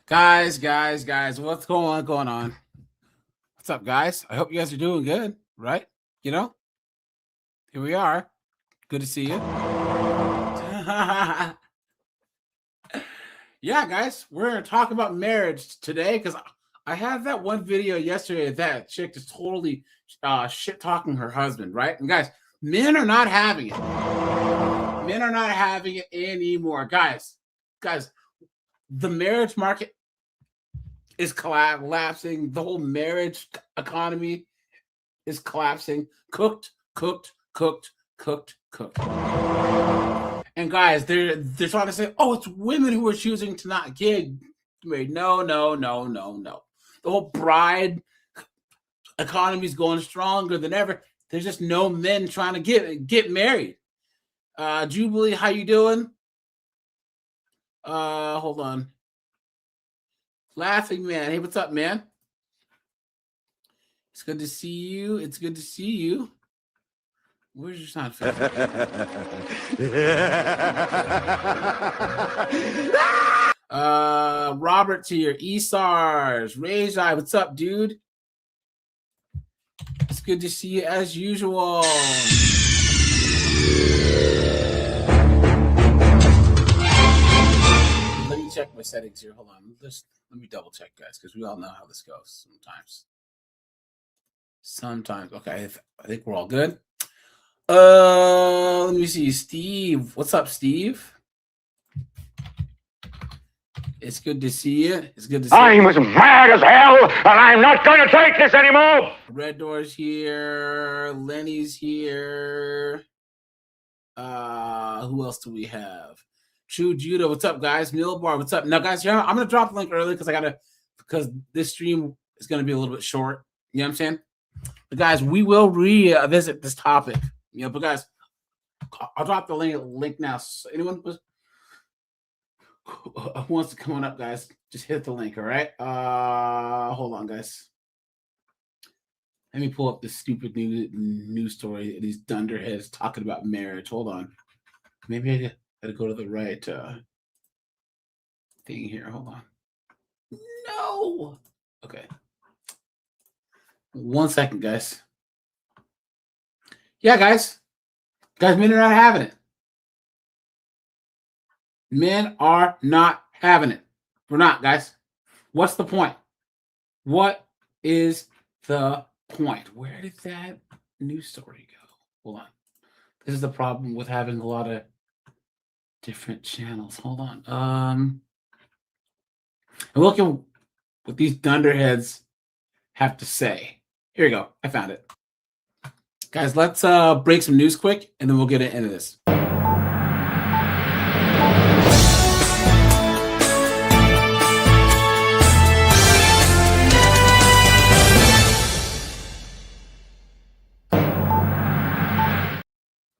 Guys, what's going on? What's up, guys? I hope you guys are doing good, right? You know, here we are. Good to see you. Yeah, guys, we're gonna talk about marriage today because I had that one video yesterday that chick is totally shit talking her husband, right? And guys, men are not having it. Men are not having it anymore, guys. The marriage market is collapsing. The whole marriage economy is collapsing. Cooked. And guys, they're trying to say, oh, it's women who are choosing to not get married. No. The whole bride economy is going stronger than ever. There's just no men trying to get married. Jubilee, how you doing? Hold on. Laughing man. Hey, what's up, man? It's good to see you. Where's your sound effect? Robert's here. Esars. Rajai, what's up, dude? It's good to see you as usual. Let me check my settings here. Hold on. Let me double check, guys, because we all know how this goes sometimes. Okay, I think we're all good. Let me see. Steve. What's up, Steve? It's good to see you. I'm as mad as hell, and I'm not going to take this anymore. Red Door's here. Lenny's here. Who else do we have? True Judah. What's up, guys? Millbar. What's up? Now, guys, I'm going to drop the link early because this stream is going to be a little bit short. You know what I'm saying? But guys, we will revisit this topic. You know, but guys, I'll drop the link now. So anyone who wants to come on up, guys, just hit the link. All right. Hold on, guys. Let me pull up this stupid news story. These dunderheads talking about marriage. Hold on. Maybe I gotta go to the right thing here. Hold on. No. Okay. 1 second, guys. Yeah, guys, men are not having it. Men are not having it. We're not, guys. What's the point? What is the point? Where did that news story go? Hold on. This is the problem with having a lot of different channels. Hold on. I'm looking what these dunderheads have to say. Here we go. I found it. Guys, let's break some news quick, and then we'll get into this.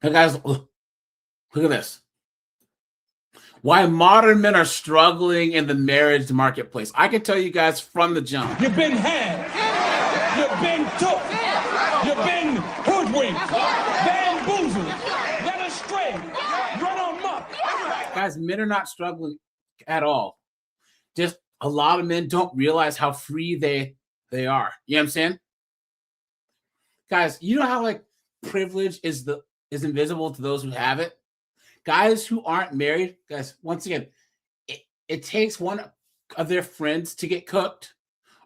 Hey, guys, look at this. Why modern men are struggling in the marriage marketplace. I can tell you guys from the jump. You've been had. You've been took. You've been hoodwinked, bamboozled, led astray, run amok. Guys, men are not struggling at all. Just a lot of men don't realize how free they are. You know what I'm saying? Guys, you know how like privilege is invisible to those who have it? Guys who aren't married, guys, once again, it takes one of their friends to get cooked,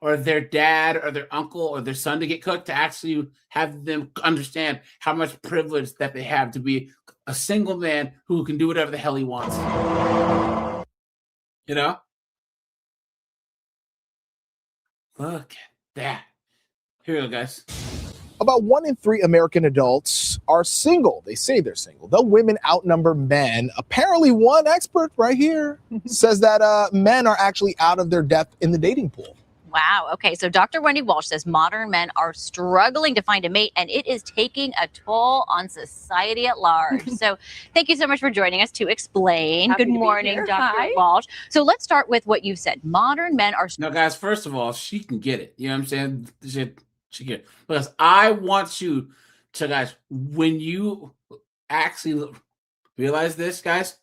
or their dad or their uncle or their son to get cooked, to actually have them understand how much privilege that they have to be a single man who can do whatever the hell he wants. You know? Look at that. Here we go, guys. About 1 in 3 American adults are single. They say they're single, though women outnumber men. Apparently, one expert right here says that men are actually out of their depth in the dating pool. Wow. Okay. So Dr. Wendy Walsh says modern men are struggling to find a mate, and it is taking a toll on society at large. So thank you so much for joining us to explain. Happy Good morning, Dr. Walsh. So let's start with what you said. Modern men are. Now, guys, first of all, she can get it. You know what I'm saying? She get it. Because I want you to, guys, when you actually realize this, guys,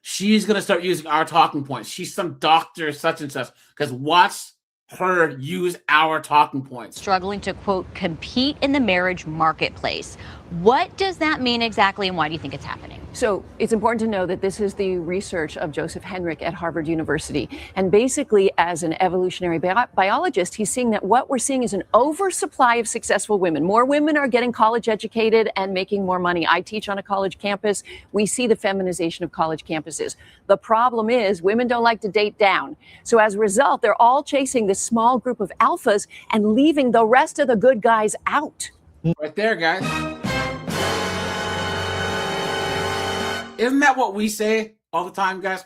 she's going to start using our talking points. She's some doctor, such and such, because watch her use our talking points. Struggling to, quote, compete in the marriage marketplace. What does that mean exactly, and why do you think it's happening? So it's important to know that this is the research of Joseph Henrich at Harvard University. And basically, as an evolutionary biologist, he's seeing that what we're seeing is an oversupply of successful women. More women are getting college educated and making more money. I teach on a college campus. We see the feminization of college campuses. The problem is women don't like to date down. So as a result, they're all chasing this small group of alphas and leaving the rest of the good guys out. Right there, guys. Isn't that what we say all the time, guys?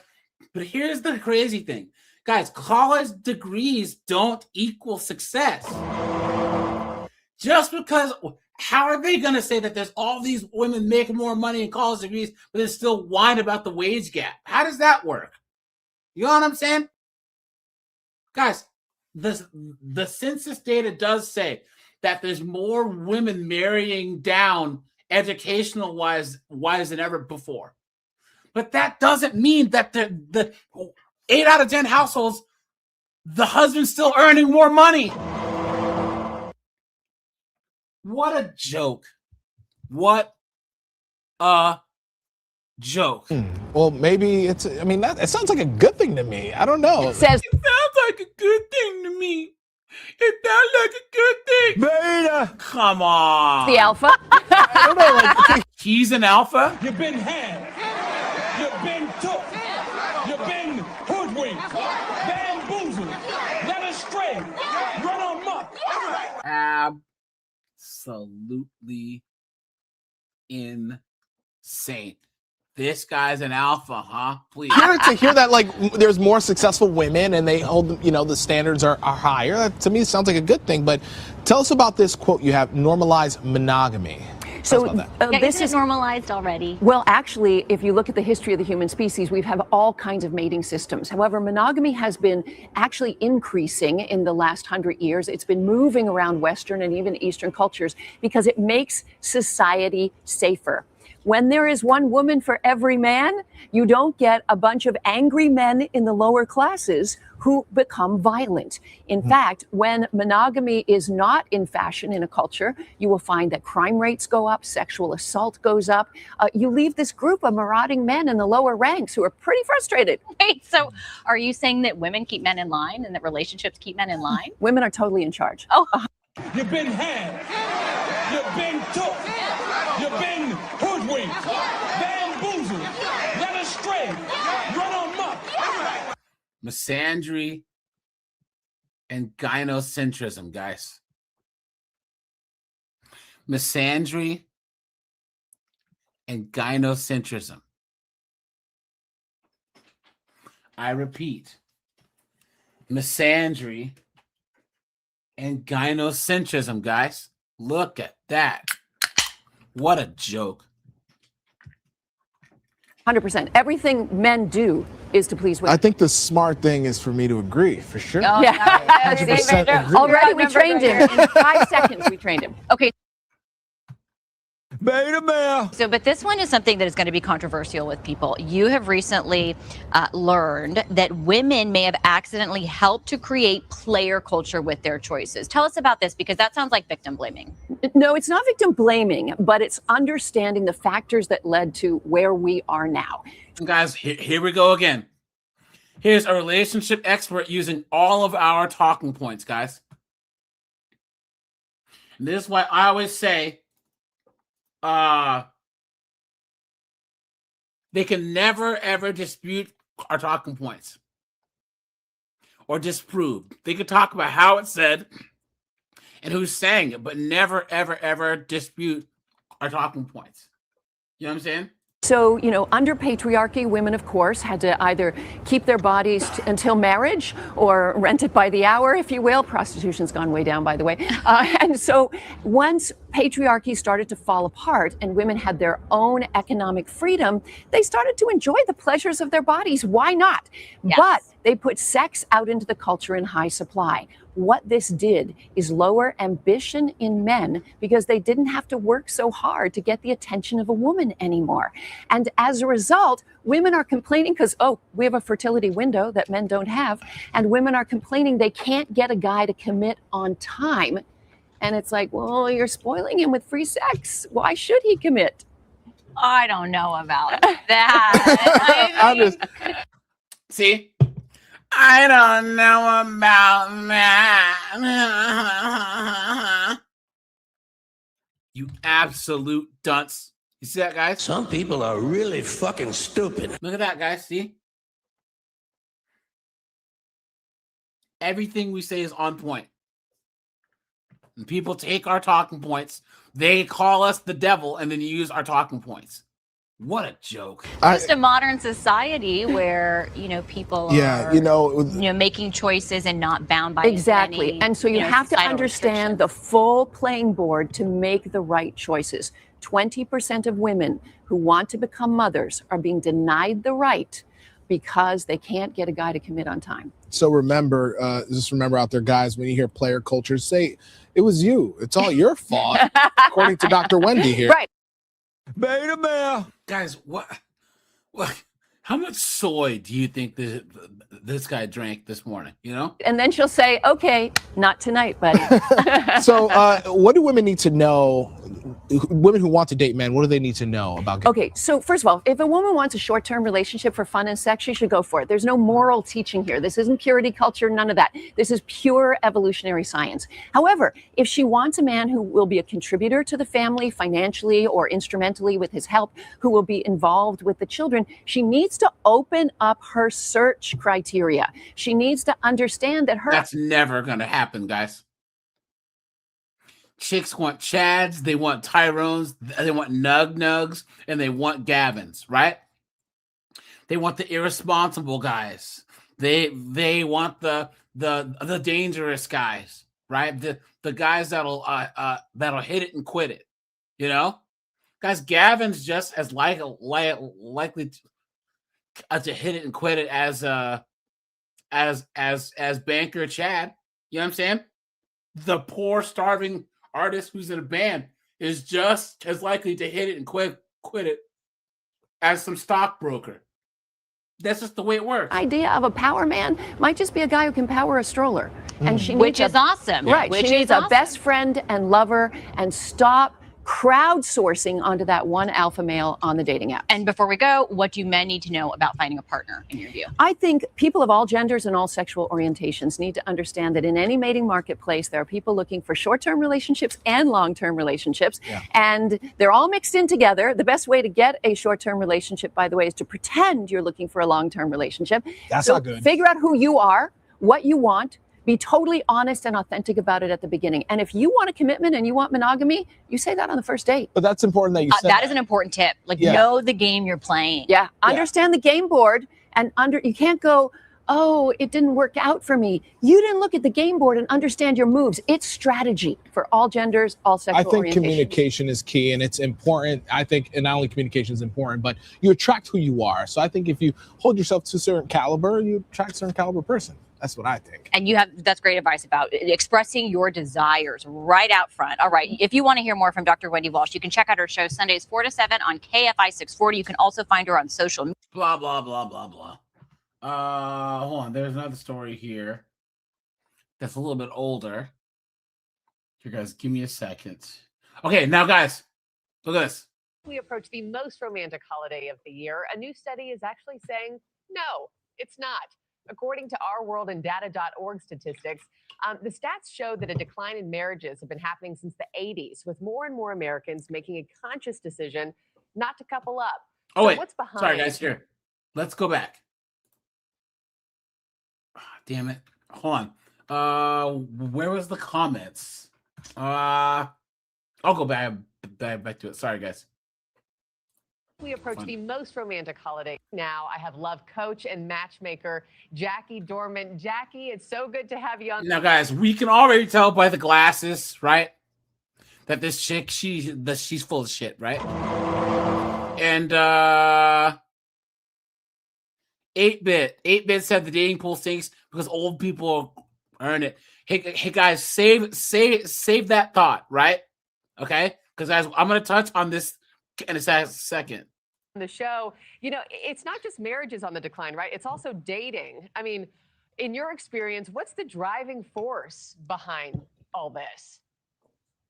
But here's the crazy thing. Guys, college degrees don't equal success. Just because, how are they going to say that there's all these women making more money in college degrees, but then still whine about the wage gap? How does that work? You know what I'm saying? Guys, the census data does say that there's more women marrying down educational wise than ever before. But that doesn't mean that the 8 out of 10 households, the husband's still earning more money. What a joke. What a joke. Well, maybe it sounds like a good thing to me. I don't know. It says, It sounds like a good thing to me. It sounds like a good thing. Beta. Come on. the alpha. I don't know. Like, He's an alpha? You've been had. You've been took. You've been hoodwinked. Bamboozled. Led astray. Run amok. Absolutely insane. This guy's an alpha, huh? Please. to hear that, like, there's more successful women and they hold, the standards are higher. That, to me, sounds like a good thing. But tell us about this quote you have: normalize monogamy. So This is normalized already. Well, actually, if you look at the history of the human species, we've had all kinds of mating systems. However, monogamy has been actually increasing in the last 100 years. It's been moving around Western and even Eastern cultures because it makes society safer. When there is one woman for every man, you don't get a bunch of angry men in the lower classes who become violent. In fact, when monogamy is not in fashion in a culture, you will find that crime rates go up, sexual assault goes up. You leave this group of marauding men in the lower ranks who are pretty frustrated. Wait, so are you saying that women keep men in line and that relationships keep men in line? Women are totally in charge. Oh, You've been had. You've been took. You've been hoodwinked. Bamboozled. Led astray. Run amok. Misandry and gynocentrism, guys. Misandry and gynocentrism. I repeat, misandry and gynocentrism, guys. Look at that. What a joke. 100%. Everything men do is to please women. I think the smart thing is for me to agree, for sure. Oh, Yeah. 100% agree. Already we trained him. In 5 seconds we trained him. Okay. Beta male. So, but this one is something that is going to be controversial with people. You have recently learned that women may have accidentally helped to create player culture with their choices. Tell us about this, because that sounds like victim blaming. No, it's not victim blaming, but it's understanding the factors that led to where we are now. Guys, here we go again. Here's a relationship expert using all of our talking points, guys. And this is why I always say, they can never ever dispute our talking points or disprove. They could talk about how it's said and who's saying it, but never ever ever dispute our talking points. You know what I'm saying? So, under patriarchy, women, of course, had to either keep their bodies until marriage or rent it by the hour, if you will. Prostitution's gone way down, by the way. And so once patriarchy started to fall apart and women had their own economic freedom, they started to enjoy the pleasures of their bodies. Why not? Yes. But They put sex out into the culture in high supply. What this did is lower ambition in men because they didn't have to work so hard to get the attention of a woman anymore. And as a result, women are complaining because, we have a fertility window that men don't have. And women are complaining they can't get a guy to commit on time. And it's like, well, you're spoiling him with free sex. Why should he commit? I don't know about that. I mean, See? I don't know about that. You absolute dunce. You see that, guys? Some people are really fucking stupid. Look at that, guys. See? Everything we say is on point. And people take our talking points, they call us the devil, and then use our talking points. What a joke. Just a modern society where, people are making choices and not bound by exactly. any, and so you have to understand the full playing board to make the right choices. 20% of women who want to become mothers are being denied the right because they can't get a guy to commit on time. So remember out there, guys, when you hear player culture, say it was you. It's all your fault, according to Dr. Wendy here. Right. Beta bear. Guys, what? How much soy do you think this guy drank this morning? And then she'll say, okay, not tonight, buddy. So what do women need to know? Women who want to date men, what do they need to know about? Okay, so first of all, if a woman wants a short-term relationship for fun and sex, she should go for it. There's no moral teaching here. This isn't purity culture, none of that. This is pure evolutionary science. However, if she wants a man who will be a contributor to the family financially or instrumentally with his help, who will be involved with the children, she needs to open up her search criteria. She needs to understand that That's never going to happen, guys. Chicks want Chads, they want Tyrones, they want Nugs, and they want Gavins, right? They want the irresponsible guys. They want the dangerous guys, right? The guys that'll hit it and quit it. Guys, Gavin's just as likely to hit it and quit it as banker Chad. You know what I'm saying? The poor starving artist who's in a band is just as likely to hit it and quit it as some stockbroker. That's just the way it works. Idea of a power man might just be a guy who can power a stroller. And she which is awesome. Right. Which she needs awesome. a best friend and lover, and stop crowdsourcing onto that one alpha male on the dating app. And before we go, what do men need to know about finding a partner in your view? I think people of all genders and all sexual orientations need to understand that in any mating marketplace, there are people looking for short-term relationships and long-term relationships, and they're all mixed in together. The best way to get a short-term relationship, by the way, is to pretend you're looking for a long-term relationship. That's not good. Figure out who you are, what you want. Be totally honest and authentic about it at the beginning. And if you want a commitment and you want monogamy, you say that on the first date. But that's important that you said that is an important tip. Know the game you're playing. Yeah. Understand the game board, and you can't go, oh, it didn't work out for me. You didn't look at the game board and understand your moves. It's strategy for all genders, all sexual orientations. I think communication is key, and it's important. I think, and not only communication is important, but you attract who you are. So I think if you hold yourself to a certain caliber, you attract a certain caliber person. That's what I think. And that's great advice about expressing your desires right out front. All right. If you want to hear more from Dr. Wendy Walsh, you can check out her show Sundays 4 to 7 on KFI 640. You can also find her on social media. Blah, blah, blah, blah, blah. Hold on. There's another story here that's a little bit older. Here, guys, give me a second. Okay, now, guys, look at this. We approach the most romantic holiday of the year. A new study is actually saying, no, it's not. According to ourworldandData.org statistics, the stats show that a decline in marriages have been happening since the 80s, with more and more Americans making a conscious decision not to couple up. Oh, wait. What's behind? Sorry, guys. Here. Let's go back. Oh, damn it. Hold on. Where was the comments? I'll go back to it. Sorry, guys. We approach the most romantic holiday. Now, I have love coach and matchmaker Jackie Dorman. Jackie, it's so good to have you on. Now, guys, we can already tell by the glasses, right, that this chick, she's full of shit, right? And 8-bit said the dating pool stinks because old people earn it. Hey guys, save that thought, right? Okay, because guys, I'm gonna touch on this in a second. The show, you know, it's not just marriages on the decline, right? It's also dating. I mean, in your experience, what's the driving force behind all this?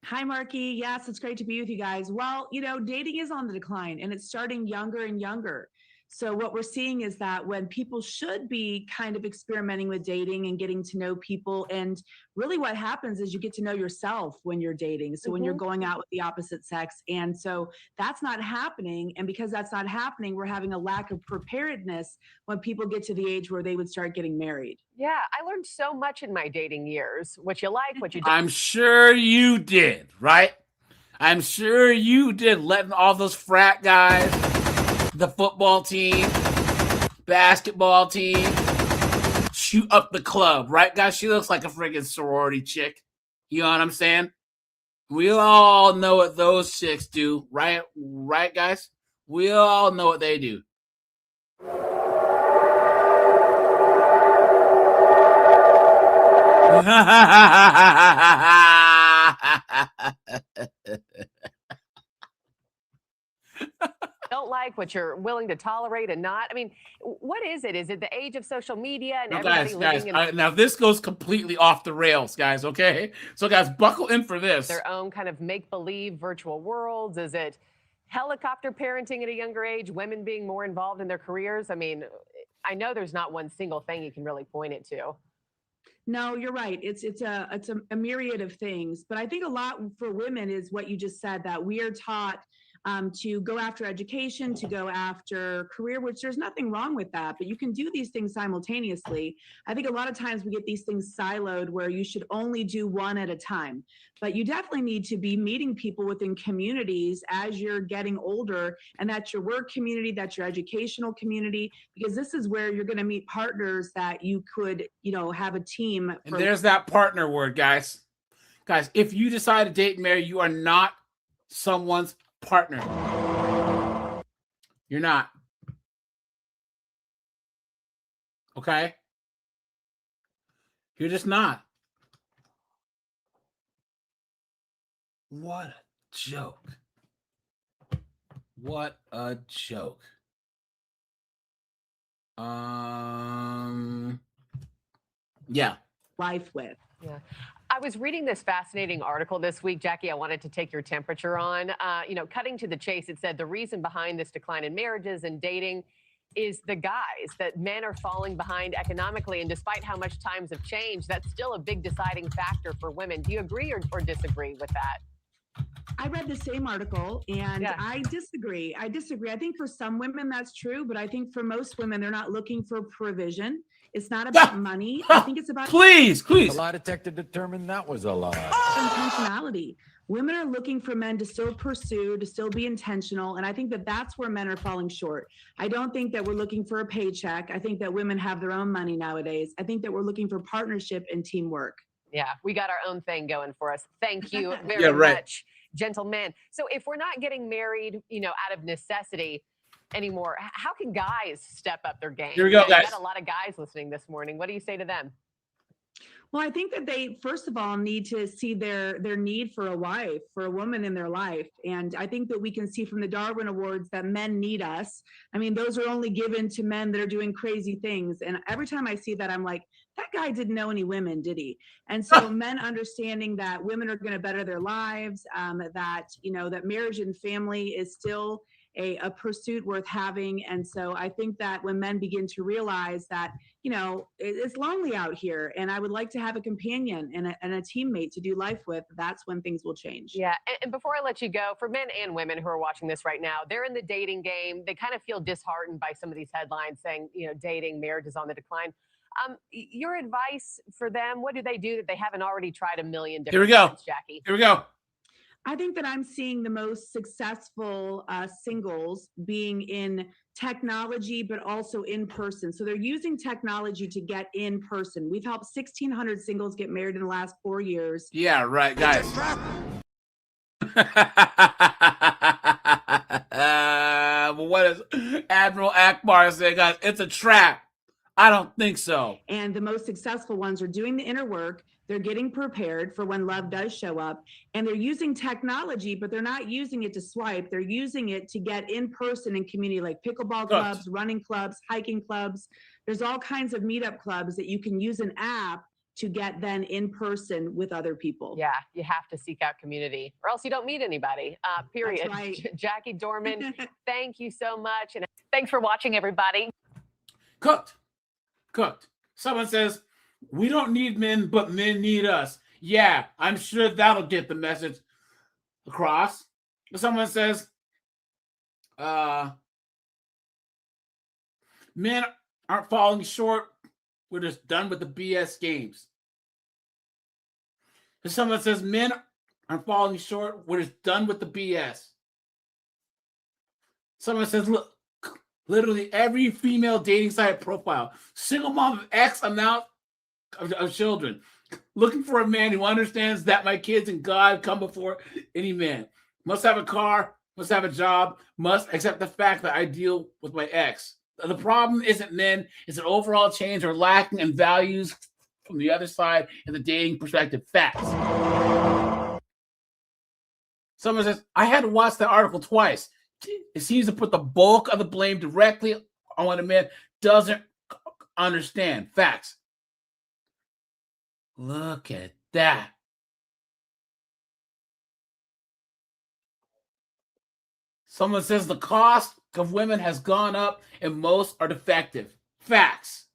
Hi, Marky. Yes, it's great to be with you guys. Well, you know, dating is on the decline and it's starting younger and younger. So, what we're seeing is that when people should be kind of experimenting with dating and getting to know people, and really what happens is you get to know yourself when you're dating. So, when you're going out with the opposite sex. And so that's not happening. And because that's not happening, we're having a lack of preparedness when people get to the age where they would start getting married. Yeah, I learned so much in my dating years. What you like, what you don't. I'm sure you did, right? I'm sure you did, letting all those frat guys, the football team, basketball team, shoot up the club, right, guys? She looks like a friggin' sorority chick. You know what I'm saying? We all know what those chicks do, right? Right, guys? We all know what they do. Don't like, what you're willing to tolerate and not. I mean, what is it? Is it the age of social media and everybody living in now this goes completely off the rails, guys, okay? So guys, buckle in for this. their own kind of make-believe virtual worlds? Is it helicopter parenting at a younger age, women being more involved in their careers? I mean, I know there's not one single thing you can really point it to. No, you're right. It's a myriad of things, but I think a lot for women is what you just said, that we are taught to go after education, to go after career, which there's nothing wrong with that, but you can do these things simultaneously. I think a lot of times we get these things siloed where you should only do one at a time, but you definitely need to be meeting people within communities as you're getting older, and that's your work community, that's your educational community, because this is where you're going to meet partners that you could, you know, have a team. And there's that partner word, guys. Guys, if you decide to date and marry, you are not someone's partner. You're not. Okay? You're just not. What a joke. What a joke. Yeah. Life with. Yeah. I was reading this fascinating article this week, Jackie. I wanted to take your temperature on. You know, cutting to the chase, it said the reason behind this decline in marriages and dating is the guys, that men are falling behind economically. And despite how much times have changed, that's still a big deciding factor for women. Do you agree or disagree with that? I read the same article and I disagree. I think for some women that's true, but I think for most women, they're not looking for provision. It's not about money. I think it's about please. The lie detector determined that was a lie. intentionality. Women are looking for men to still pursue, to still be intentional. And I think that that's where men are falling short. I don't think that we're looking for a paycheck. I think that women have their own money nowadays. I think that we're looking for partnership and teamwork. Yeah, we got our own thing going for us. Thank you very much, gentlemen. So if we're not getting married, you know, out of necessity anymore, how can guys step up their game? Here we go, guys. We got a lot of guys listening this morning. What do you say to them? Well, I think that they, first of all, need to see their need for a wife, for a woman in their life. And I think that we can see from the Darwin Awards that men need us. I mean, those are only given to men that are doing crazy things. And every time I see that, I'm like, that guy didn't know any women, did he? And so men understanding that women are going to better their lives, that, you know, that marriage and family is still a pursuit worth having. And so I think that when men begin to realize that, you know, it's lonely out here and I would like to have a companion and a teammate to do life with, that's when things will change. Yeah. And before I let you go, for men and women who are watching this right now, they're in the dating game. They kind of feel disheartened by some of these headlines saying, you know, dating, marriage is on the decline. Your advice for them, what do they do that they haven't already tried a million different times, Jackie? Here we go. I think that I'm seeing the most successful singles being in technology, but also in person. So they're using technology to get in person. We've helped 1,600 singles get married in the last 4 years. Yeah, right, guys. What says, Admiral Akbar said, guys, it's a trap. I don't think so. And the most successful ones are doing the inner work. They're getting prepared for when love does show up. And they're using technology, but they're not using it to swipe. They're using it to get in person in community, like pickleball clubs, running clubs, hiking clubs. There's all kinds of meetup clubs that you can use an app to get then in person with other people. Yeah, you have to seek out community or else you don't meet anybody, period. That's right. Jackie Dorman, thank you so much. And thanks for watching, everybody. Cooked. Someone says, we don't need men, but men need us. Yeah, I'm sure that'll get the message across. Someone says, men aren't falling short. We're just done with the BS games. If someone says men aren't falling short, we're just done with the BS. Someone says, look, literally every female dating site profile, single mom of X amount of children, looking for a man who understands that my kids and God come before any man. Must have a car, must have a job, must accept the fact that I deal with my ex. The problem isn't men, it's an overall change or lacking in values from the other side in the dating perspective. Facts. Someone says, I had to watch that article twice. It seems to put the bulk of the blame directly on what a man doesn't understand. Facts. Look at that. Someone says the cost of women has gone up and most are defective. Facts.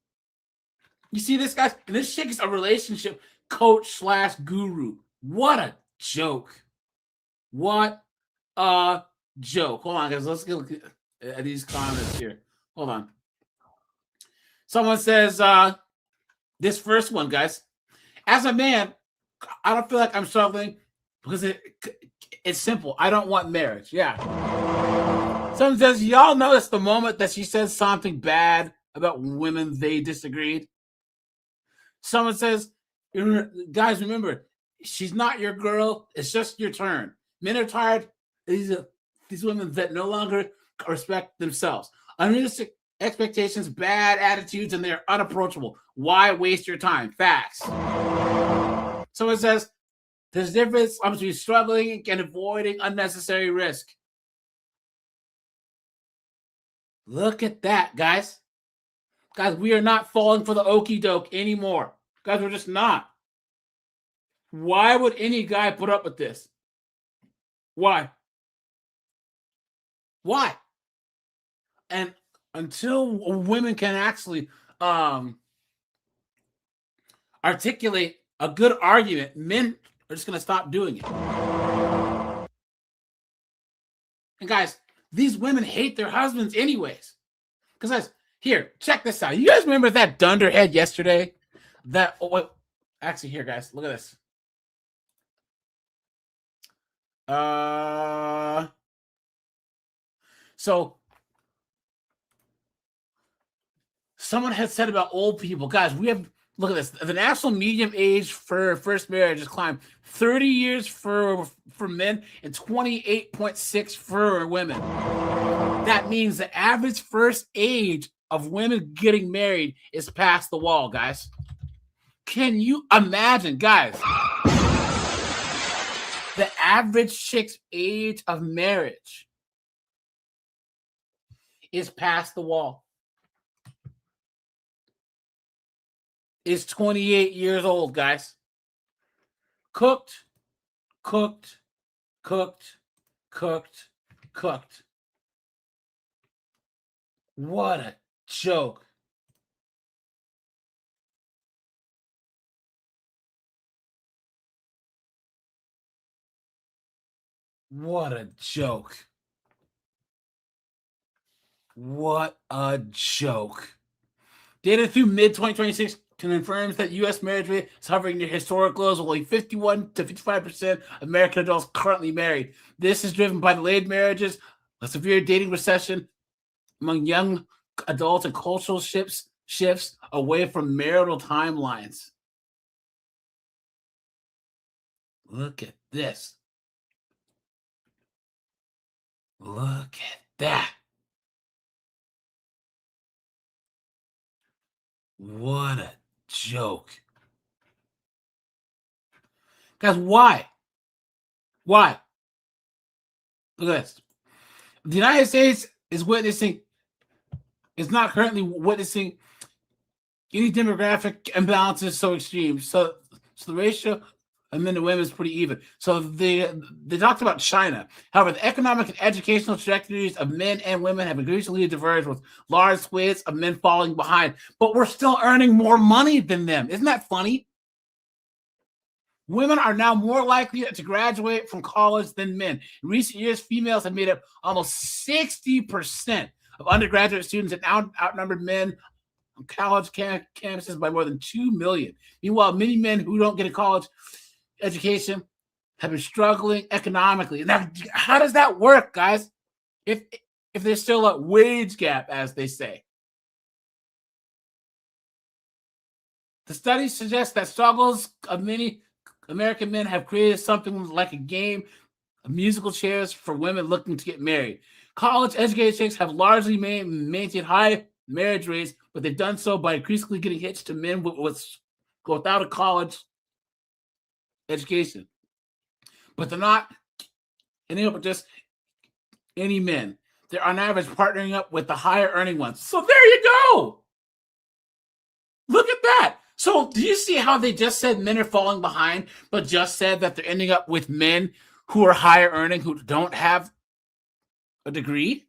You see this, guys? And this chick is a relationship coach / guru. What a joke. What a joke. Hold on, guys. Let's look at these comments here. Hold on. Someone says, this first one, guys. As a man, I don't feel like I'm struggling because it's simple. I don't want marriage. Yeah. Someone says, y'all notice the moment that she said something bad about women they disagreed? Someone says, guys, remember, she's not your girl. It's just your turn. Men are tired. These women that no longer respect themselves. Unrealistic expectations, bad attitudes, and they're unapproachable. Why waste your time? Facts. Someone says, there's a difference between struggling and avoiding unnecessary risk. Look at that, guys. Guys, we are not falling for the okie doke anymore. Guys, we're just not. Why would any guy put up with this? Why? Why? And until women can actually articulate a good argument, men are just going to stop doing it. And guys, these women hate their husbands anyways. Because guys, here, check this out. You guys remember that dunderhead yesterday? Actually, here, guys, look at this. So someone had said about old people, guys, look at this. The national median age for first marriage has climbed 30 years for men and 28.6 for women. That means the average first age of women getting married is past the wall, guys. Can you imagine, guys? The average chick's age of marriage is past the wall. Is 28 years old, guys. Cooked. What a joke. What a joke. What a joke. Data through mid-2026 confirms that U.S. marriage rate is hovering near historic lows, with only 51 to 55% of American adults currently married. This is driven by delayed marriages, a severe dating recession among young adults, and cultural shifts away from marital timelines. Look at this. Look at that. What a joke. Guys, why? Why? Look at this. The United States is not currently witnessing any demographic imbalances so extreme. So the ratio of men to women is pretty even. So they talked about China. However, the economic and educational trajectories of men and women have increasingly diverged, with large swathes of men falling behind. But we're still earning more money than them. Isn't that funny? Women are now more likely to graduate from college than men. In recent years, females have made up almost 60% of undergraduate students and outnumbered men on college campuses by more than 2 million. Meanwhile, many men who don't get a college education have been struggling economically. Now, how does that work, guys? If there's still a wage gap, as they say. The study suggests that struggles of many American men have created something like a game of musical chairs for women looking to get married. College-educated chicks have largely maintained high marriage rates, but they've done so by increasingly getting hitched to men without a college education. But they're not enabled just any men. They're on average partnering up with the higher earning ones. So there you go. Look at that. So do you see how they just said men are falling behind, but just said that they're ending up with men who are higher earning, who don't have a degree?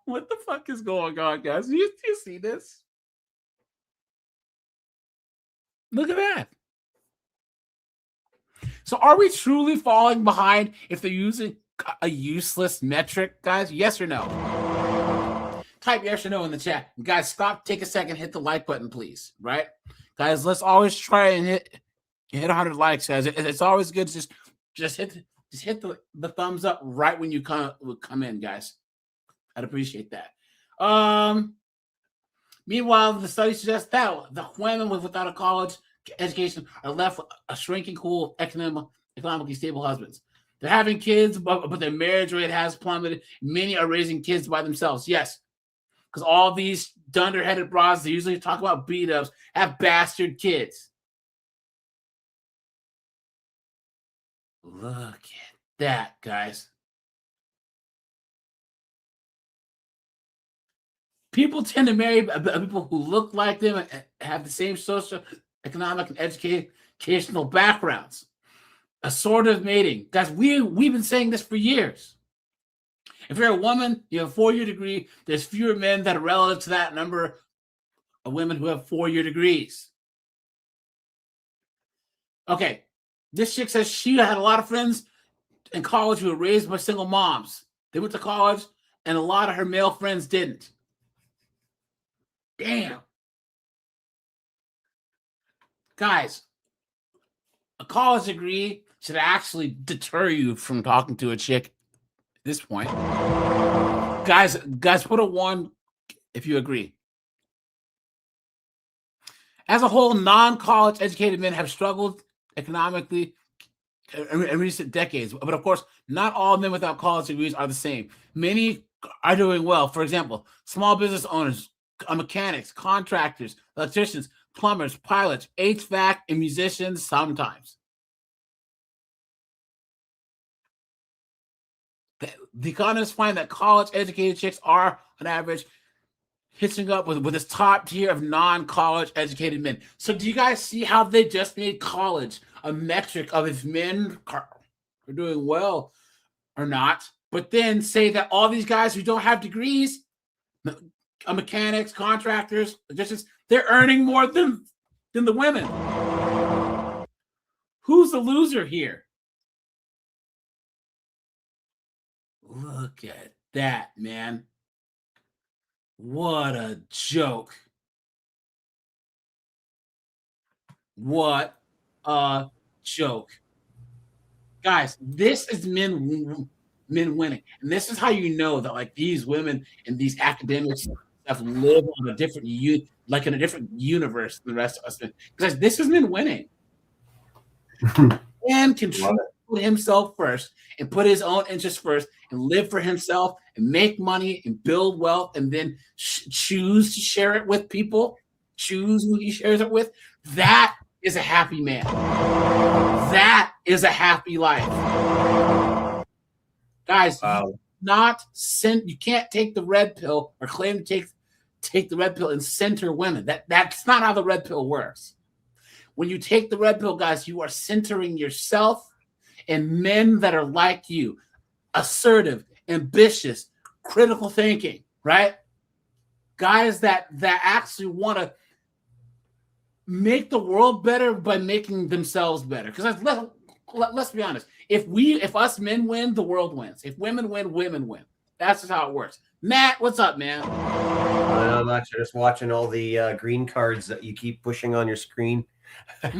What the fuck is going on, guys? Do you see this? Look at that. So are we truly falling behind if they're using a useless metric, guys? Yes or no? Type yes or no in the chat. Guys, stop, take a second, hit the like button, please. Right? Guys, let's always try and hit 100 likes, guys. It's always good to just hit the thumbs up right when you come in, guys. I'd appreciate that. Meanwhile, the study suggests that the women without a college education are left with a shrinking pool of economically stable husbands. They're having kids, but their marriage rate has plummeted. Many are raising kids by themselves. Yes, because all these dunder-headed bras, they usually talk about beat-ups, have bastard kids. Look at that, guys. People tend to marry people who look like them and have the same social, economic, and educational backgrounds. Assortative mating. Guys, we've been saying this for years. If you're a woman, you have a 4-year degree, there's fewer men that are relative to that number of women who have 4-year degrees. Okay, this chick says she had a lot of friends in college who were raised by single moms. They went to college, and a lot of her male friends didn't. Damn. Guys, a college degree should actually deter you from talking to a chick at this point. Guys, put a 1 if you agree. As a whole, non-college educated men have struggled economically in recent decades. But of course, not all men without college degrees are the same. Many are doing well. For example, small business owners, mechanics, contractors, electricians, plumbers, pilots, HVAC, and musicians sometimes. The economists find that college-educated chicks are, on average, hitching up with this top tier of non-college educated men. So do you guys see how they just made college a metric of if men are doing well or not, but then say that all these guys who don't have degrees, mechanics, contractors, they're earning more than the women. Who's the loser here? Look at that, man. What a joke. What a joke. Guys, this is men winning. And this is how you know that like these women and these academics stuff live on a different in a different universe than the rest of us. Because this is men winning. Man can put himself first and put his own interests first and live for himself and make money and build wealth and then choose to share it with people. choose who he shares it with, that is a happy man. That is a happy life. Guys, you can't take the red pill or claim to take the red pill and center women. That's not how the red pill works. When you take the red pill, guys, you are centering yourself and men that are like you, assertive, ambitious, critical thinking, right? Guys that actually want to make the world better by making themselves better. Because let's be honest, if us men win, the world wins. If women win, women win. That's just how it works. Matt, what's up, man? Not much. Just watching all the green cards that you keep pushing on your screen. Because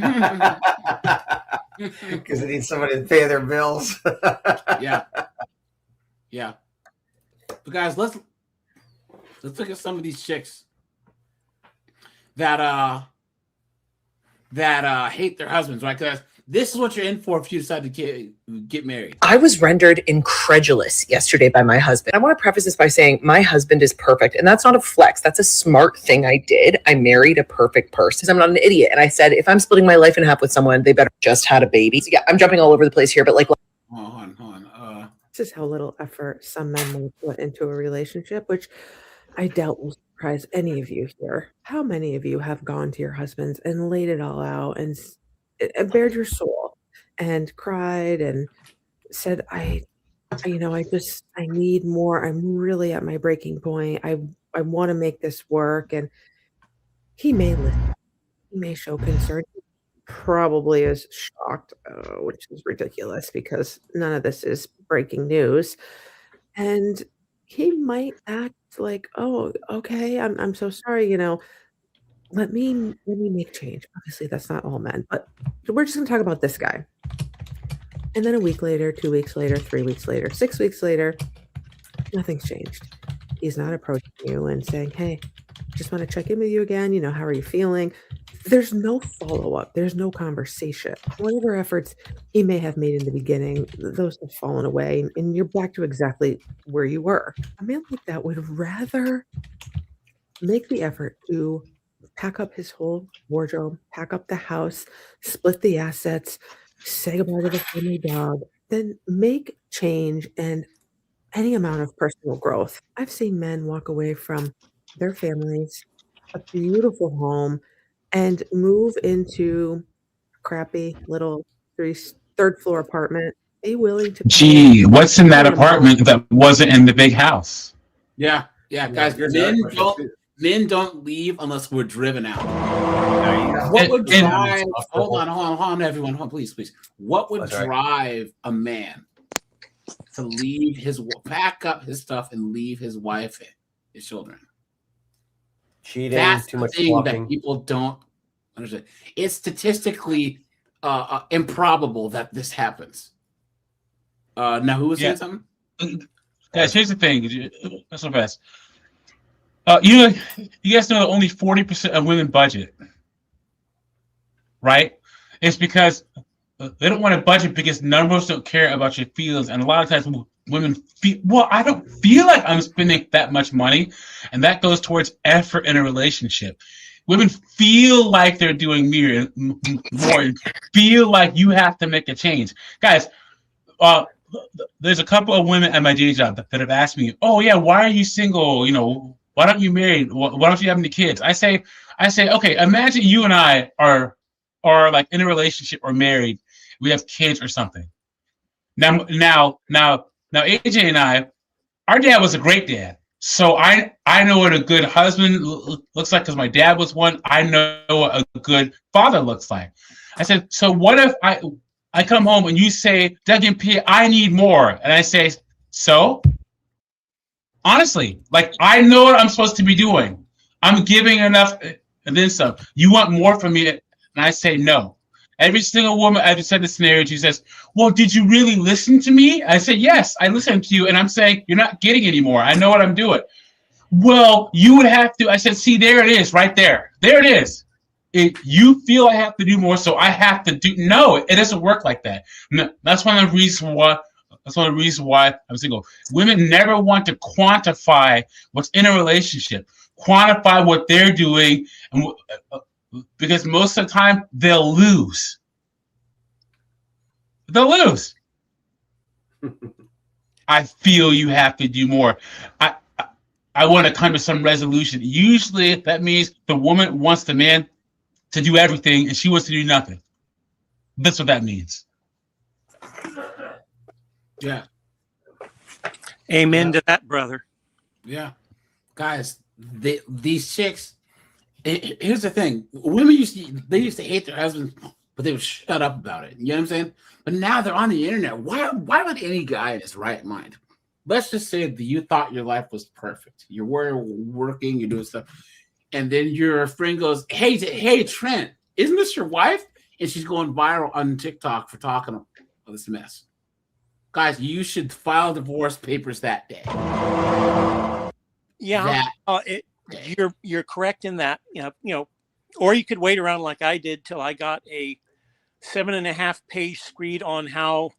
they need somebody to pay their bills. Yeah. But guys, let's look at some of these chicks that hate their husbands, right? Because this is what you're in for if you decide to get married. I was rendered incredulous yesterday by my husband. I want to preface this by saying my husband is perfect. And that's not a flex. That's a smart thing I did. I married a perfect person. I'm not an idiot. And I said, if I'm splitting my life in half with someone, they better just had a baby. So yeah, I'm jumping all over the place here, but like... Hold on. This is how little effort some men will put into a relationship, which I doubt will surprise any of you here. How many of you have gone to your husbands and laid it all out and bared your soul and cried and said, I need more. I'm really at my breaking point. I want to make this work. And he may listen. He may show concern. He probably is shocked, which is ridiculous because none of this is breaking news. And he might act like, oh, okay, I'm so sorry, let me make change. Obviously, that's not all men, but we're just gonna talk about this guy. And then a week later, 2 weeks later, 3 weeks later, 6 weeks later, nothing's changed. He's not approaching you and saying, hey, just want to check in with you again. How are you feeling? There's no follow-up. There's no conversation. Whatever efforts he may have made in the beginning, those have fallen away, and you're back to exactly where you were. A man like that would rather make the effort to pack up his whole wardrobe, pack up the house, split the assets, say goodbye to the family dog, than make change and any amount of personal growth. I've seen men walk away from their families, a beautiful home, and move into a crappy little third floor apartment. Be willing to Gee, what's in that apartment that wasn't in the big house? Yeah, guys. Men don't leave unless we're driven out. What would drive? Hold on, everyone. Hold on, please. What would drive a man to leave pack up his stuff and leave his wife and his children? Cheating, that's too the much thing walking. that people don't understand. It's statistically improbable that this happens. Now, who was saying something? Guys, here's the thing. That's so fast. You guys know that only 40% of women budget, right? It's because they don't want to budget because none of us don't care about your feelings, and a lot of times women feel, well, I don't feel like I'm spending that much money, and that goes towards effort in a relationship. Women feel like they're doing more and feel like you have to make a change. Guys, there's a couple of women at my day job that have asked me, oh yeah, why are you single? Why don't you marry? Why don't you have any kids? I say, okay, imagine you and I are like in a relationship or married. We have kids or something. Now, AJ and I, our dad was a great dad. So I know what a good husband looks like because my dad was one. I know what a good father looks like. I said, so what if I come home and you say, Doug and P, I need more. And I say, so? Honestly, like I know what I'm supposed to be doing. I'm giving enough and then some. You want more from me? And I say no. Every single woman I've said the scenario, she says, well, did you really listen to me? I say, yes, I listened to you. And I'm saying, you're not getting any more. I know what I'm doing. Well, you would have to. I said, see, there it is right there. There it is. You feel I have to do more, so I have to do. No, it doesn't work like that. No, that's one of the reasons why. That's one of the reasons why I'm single. Women never want to quantify what's in a relationship. quantify what they're doing, and because most of the time they'll lose. They'll lose. I feel you have to do more. I want to come to some resolution. Usually that means the woman wants the man to do everything and she wants to do nothing. That's what that means. Yeah. Amen to that, brother. Yeah. Guys, these chicks, here's the thing. Women used to hate their husbands, but they would shut up about it. You know what I'm saying? But now they're on the internet. Why would any guy in his right mind? Let's just say that you thought your life was perfect. You're working, you're doing stuff, and then your friend goes, "Hey, Trent, isn't this your wife?" And she's going viral on TikTok for talking about this mess. Guys, you should file divorce papers that day. Yeah, you're correct in that. You know, or you could wait around like I did till I got a 7.5-page screed on how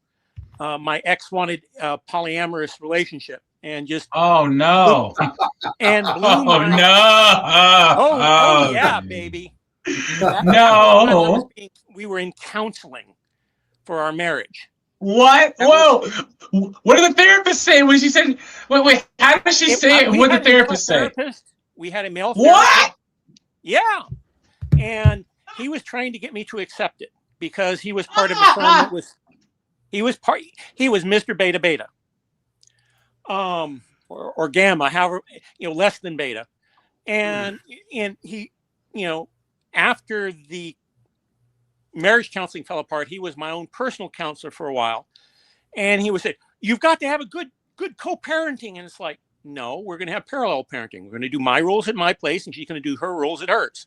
my ex wanted a polyamorous relationship, and just no, and blew yeah, baby. No, we were in counseling for our marriage. What? Whoa! What did the therapist say when she said? Wait. How did she say it? What did the therapist say? We had a male what? therapist. Yeah, and he was trying to get me to accept it because he was part of a firm that was. He was Mr. Beta Beta, or Gamma, however, less than Beta, and he, after the marriage counseling fell apart, he was my own personal counselor for a while, and he would say, "You've got to have a good co-parenting," and it's like, no, we're going to have parallel parenting. We're going to do my rules at my place, and she's going to do her rules at hers.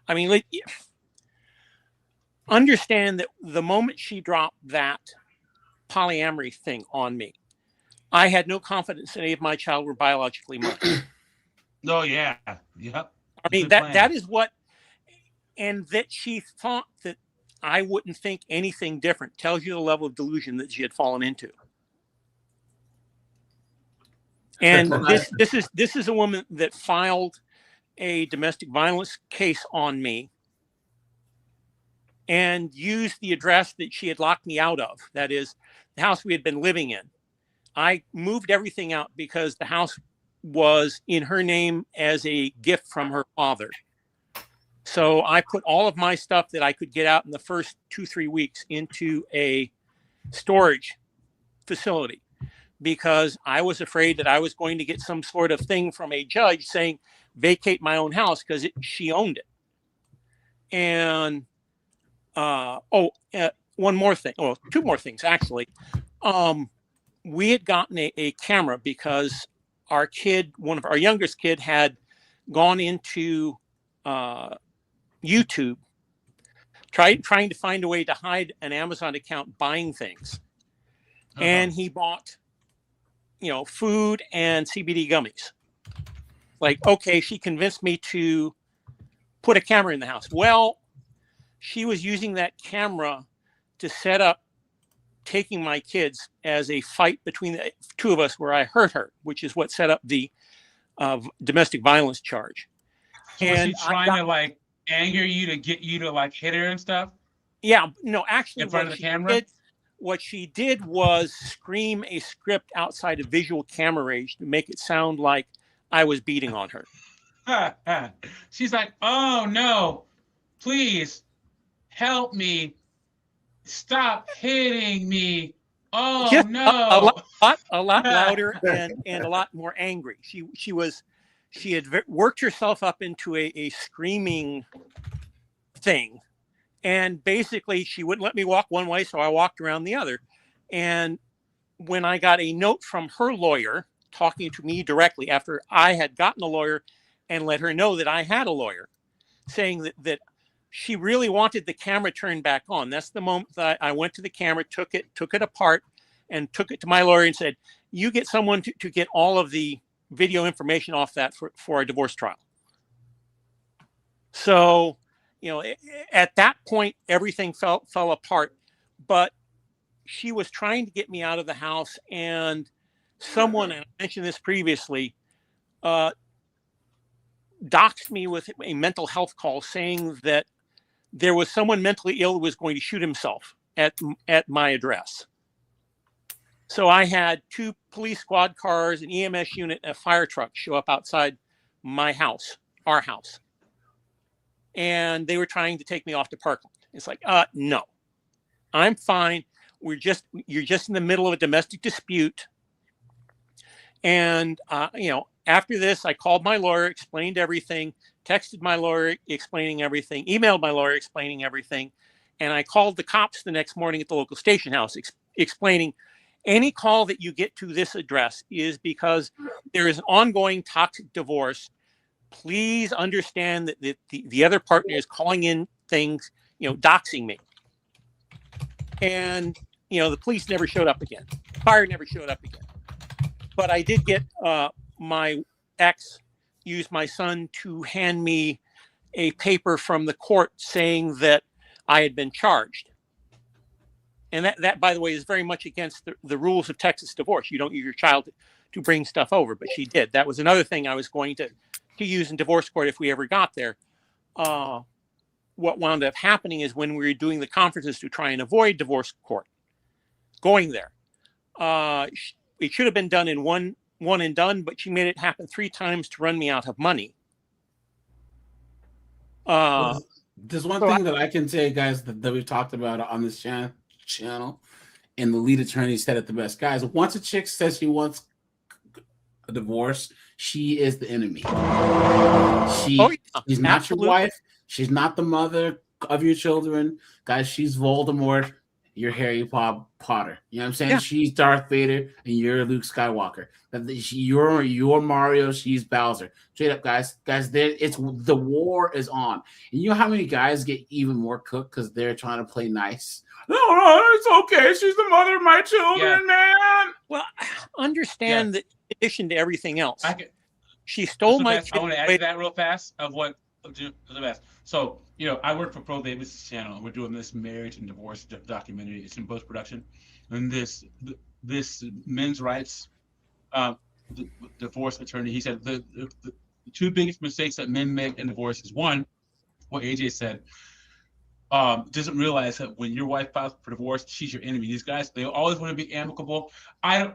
I mean, understand that the moment she dropped that polyamory thing on me, I had no confidence in any of my child were biologically mine. Oh yeah, yep. I mean that is what, and that she thought that I wouldn't think anything different tells you the level of delusion that she had fallen into. And this is a woman that filed a domestic violence case on me and used the address that she had locked me out of. That is the house we had been living in. I moved everything out because the house was in her name as a gift from her father. So I put all of my stuff that I could get out in the first 2-3 weeks into a storage facility because I was afraid that I was going to get some sort of thing from a judge saying, vacate my own house because she owned it. And one more thing. Well, two more things, actually. We had gotten a camera because our kid, one of our youngest kid, had gone into YouTube, trying to find a way to hide an Amazon account buying things. And he bought, food and CBD gummies. Like, okay, she convinced me to put a camera in the house. Well, she was using that camera to set up taking my kids as a fight between the two of us where I hurt her, which is what set up the domestic violence charge. So was she trying to anger you to get you to hit her and stuff? Yeah, no, actually in front of the camera? What she did was scream a script outside of visual camera range to make it sound like I was beating on her. She's like, oh no, please help me. Stop hitting me. Oh just no. A lot louder and a lot more angry. She had worked herself up into a screaming thing. And basically she wouldn't let me walk one way, so I walked around the other. And when I got a note from her lawyer talking to me directly after I had gotten a lawyer and let her know that I had a lawyer, saying that she really wanted the camera turned back on. That's the moment that I went to the camera, took it apart, and took it to my lawyer and said, you get someone to get all of the video information off that for a divorce trial. So, at that point, everything fell apart. But she was trying to get me out of the house, and someone, and I mentioned this previously, doxed me with a mental health call saying that there was someone mentally ill who was going to shoot himself at my address. So I had 2 police squad cars, an EMS unit, and a fire truck show up outside my house, our house. And they were trying to take me off to Parkland. It's like, no, I'm fine. You're just in the middle of a domestic dispute. And, after this, I called my lawyer, explained everything, texted my lawyer explaining everything, emailed my lawyer explaining everything. And I called the cops the next morning at the local station house explaining any call that you get to this address is because there is an ongoing toxic divorce. Please understand that the other partner is calling in things, doxing me. And, the police never showed up again. Fire never showed up again. But I did get my ex used my son to hand me a paper from the court saying that I had been charged. And that, by the way, is very much against the rules of Texas divorce. You don't use your child to bring stuff over, but she did. That was another thing I was going to use in divorce court if we ever got there. What wound up happening is when we were doing the conferences to try and avoid divorce court, going there, it should have been done in one and done, but she made it happen 3 times to run me out of money. There's one thing that I can say, guys, that we've talked about on this channel, and the lead attorney said it the best. Guys, once a chick says she wants a divorce, she is the enemy. She's not your wife. She's not the mother of your children. Guys, she's Voldemort. You're Harry Potter. You know what I'm saying? Yeah. She's Darth Vader, and you're Luke Skywalker. You're Mario. She's Bowser. Straight up, guys. The war is on. And you know how many guys get even more cooked because they're trying to play nice? No, it's okay. She's the mother of my children, man. Well, understand that in addition to everything else, she stole my kids. I want to add to that real fast of what the best. So, I work for Pro Davis channel, and we're doing this marriage and divorce documentary. It's in post-production. And this men's rights divorce attorney, he said the 2 biggest mistakes that men make in divorce is, one, what AJ said, doesn't realize that when your wife files for divorce, she's your enemy. These guys, they always want to be amicable. A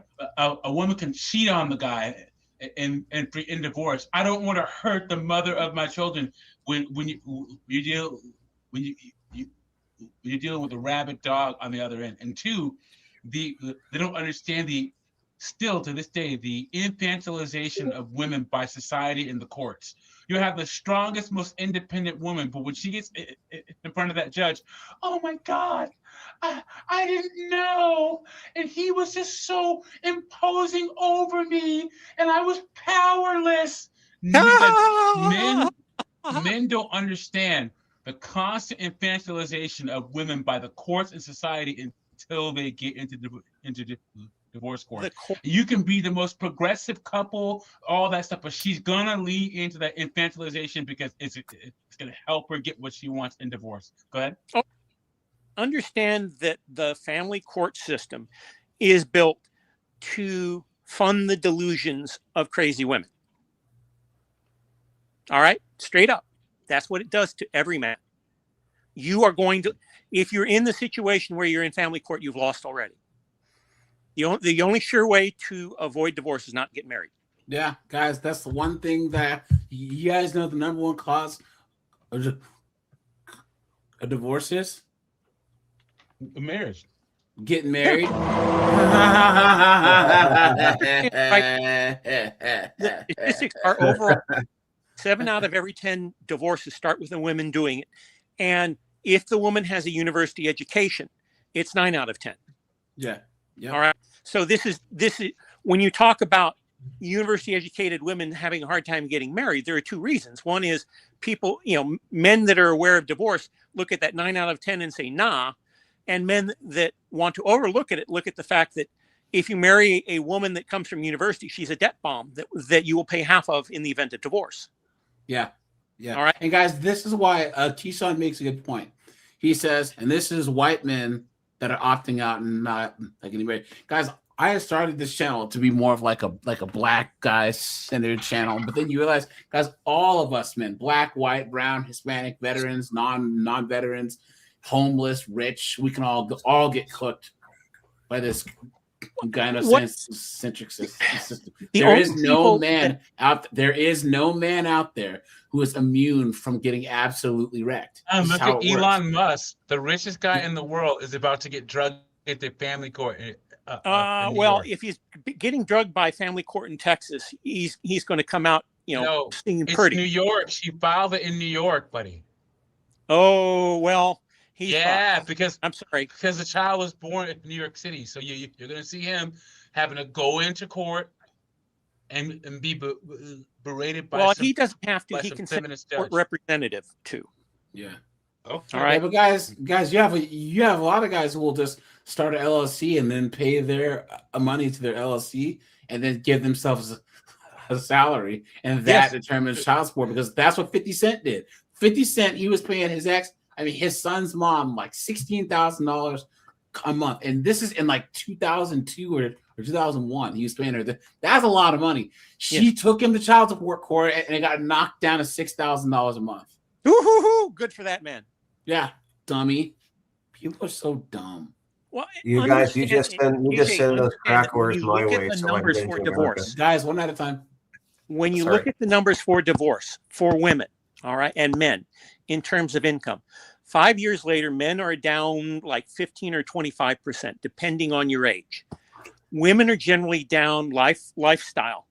woman can cheat on the guy in divorce. I don't want to hurt the mother of my children when you're dealing with a rabid dog on the other end. And 2, they don't understand still to this day, the infantilization of women by society and the courts. You have the strongest, most independent woman, but when she gets in front of that judge, oh my God, I didn't know. And he was just so imposing over me, and I was powerless. Men don't understand the constant infantilization of women by the courts and society until they get into divorce court. You can be the most progressive couple, all that stuff, but she's gonna lead into that infantilization because it's gonna help her get what she wants in divorce. Go ahead. Understand that the family court system is built to fund the delusions of crazy women. All right, straight up. That's what it does to every man. You are going to, if you're in the situation where you're in family court, you've lost already. The only sure way to avoid divorce is not to get married. Yeah, guys, that's the one thing that you guys know the number one cause of a divorce is? Marriage. Getting married. The statistics are overall 7 out of every 10 divorces start with the women doing it. And if the woman has a university education, it's 9 out of 10. Yeah. All right. So this is when you talk about university educated women having a hard time getting married, there are 2 reasons. One is people, men that are aware of divorce look at that 9 out of 10 and say, nah. And men that want to overlook it, look at the fact that if you marry a woman that comes from university, she's a debt bomb that you will pay half of in the event of divorce. Yeah. Yeah. All right. And guys, this is why Keyshawn makes a good point. He says, and this is white men that are opting out and not like anybody. Guys, I had started this channel to be more of like a black guy centered channel, but then you realize, guys, all of us men, black, white, brown, Hispanic, veterans, non veterans, homeless, rich, we can all get cooked by this gynocentric system. There is no man out there who is immune from getting absolutely wrecked. And This is look how at it works. Elon Musk, the richest guy in the world, is about to get drugged at the family court. In New Well, York. if he's getting drugged by family court in Texas, he's going to come out, No, singing it's pretty. New York. She filed it in New York, buddy. Oh well, he's fucked. Because I'm sorry, because the child was born in New York City, so you're going to see him having to go into court and be berated by. Well, he doesn't have to. He can send feminist a court judge. representative too. Yeah. Okay. All right. Yeah, but guys, you have a lot of guys who will just start an LLC and then pay their money to their LLC and then give themselves a salary, and that determines child support, because that's what 50 Cent did. 50 Cent, he was paying his son's mom like $16,000 a month, and this is in like 2002 or 2001. He was paying her. That's a lot of money. She took him to child support court, and it got knocked down to $6,000 a month. Woo-hoo-hoo! Good for that man. Yeah, dummy. People are so dumb. Well, You guys, you just send those crack when whores you my look at way. the So I numbers can for get divorce. Guys, one at a time. When you Sorry. look at the numbers for divorce for women, all right, and men in terms of income, 5 years later, men are down like 15 or 25%, depending on your age. Women are generally down lifestyle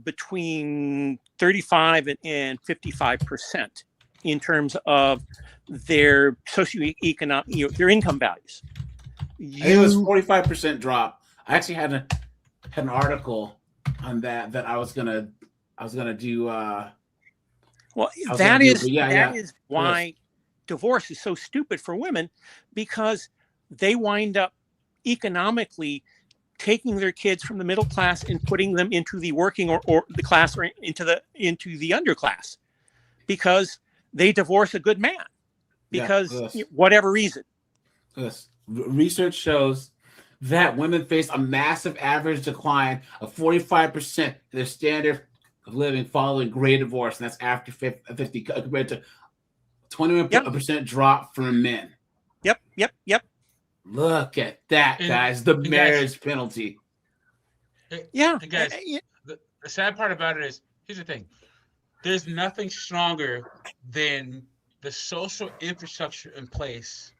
between 35 and 55% in terms of their socioeconomic, their income values. It was 45% drop. I actually had an article on that I was gonna do. Well, that is why divorce is so stupid for women, because they wind up economically taking their kids from the middle class and putting them into the working or the class or into the underclass, because they divorce a good man because whatever reason. Yes. Research shows that women face a massive average decline of 45% in their standard of living following great divorce, and that's after 50 compared to 21% drop for men. Yep. Look at that, guys. The marriage penalty. Yeah. And guys, the sad part about it is, here's the thing. There's nothing stronger than the social infrastructure in place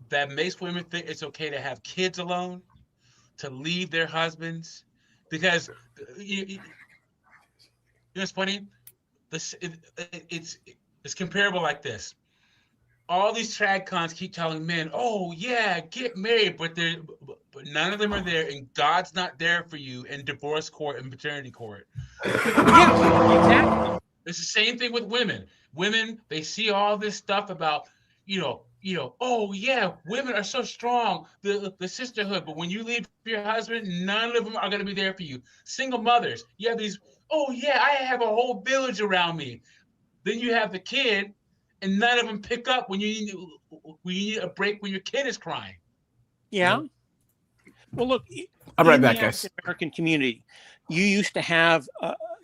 that makes women think it's okay to have kids alone, to leave their husbands, because you know what's funny? It's comparable like this. All these trad cons keep telling men, "Oh yeah, get married," but none of them are there, and God's not there for you in divorce court and paternity court. Yeah, exactly. It's the same thing with women. Women, they see all this stuff about, oh yeah, women are so strong, the sisterhood, but when you leave your husband, none of them are going to be there for you. Single mothers, you have these, oh yeah, I have a whole village around me. Then you have the kid, and none of them pick up when you need a break when your kid is crying. Yeah. Well, look, I'm right back, guys. In the American community, you used to have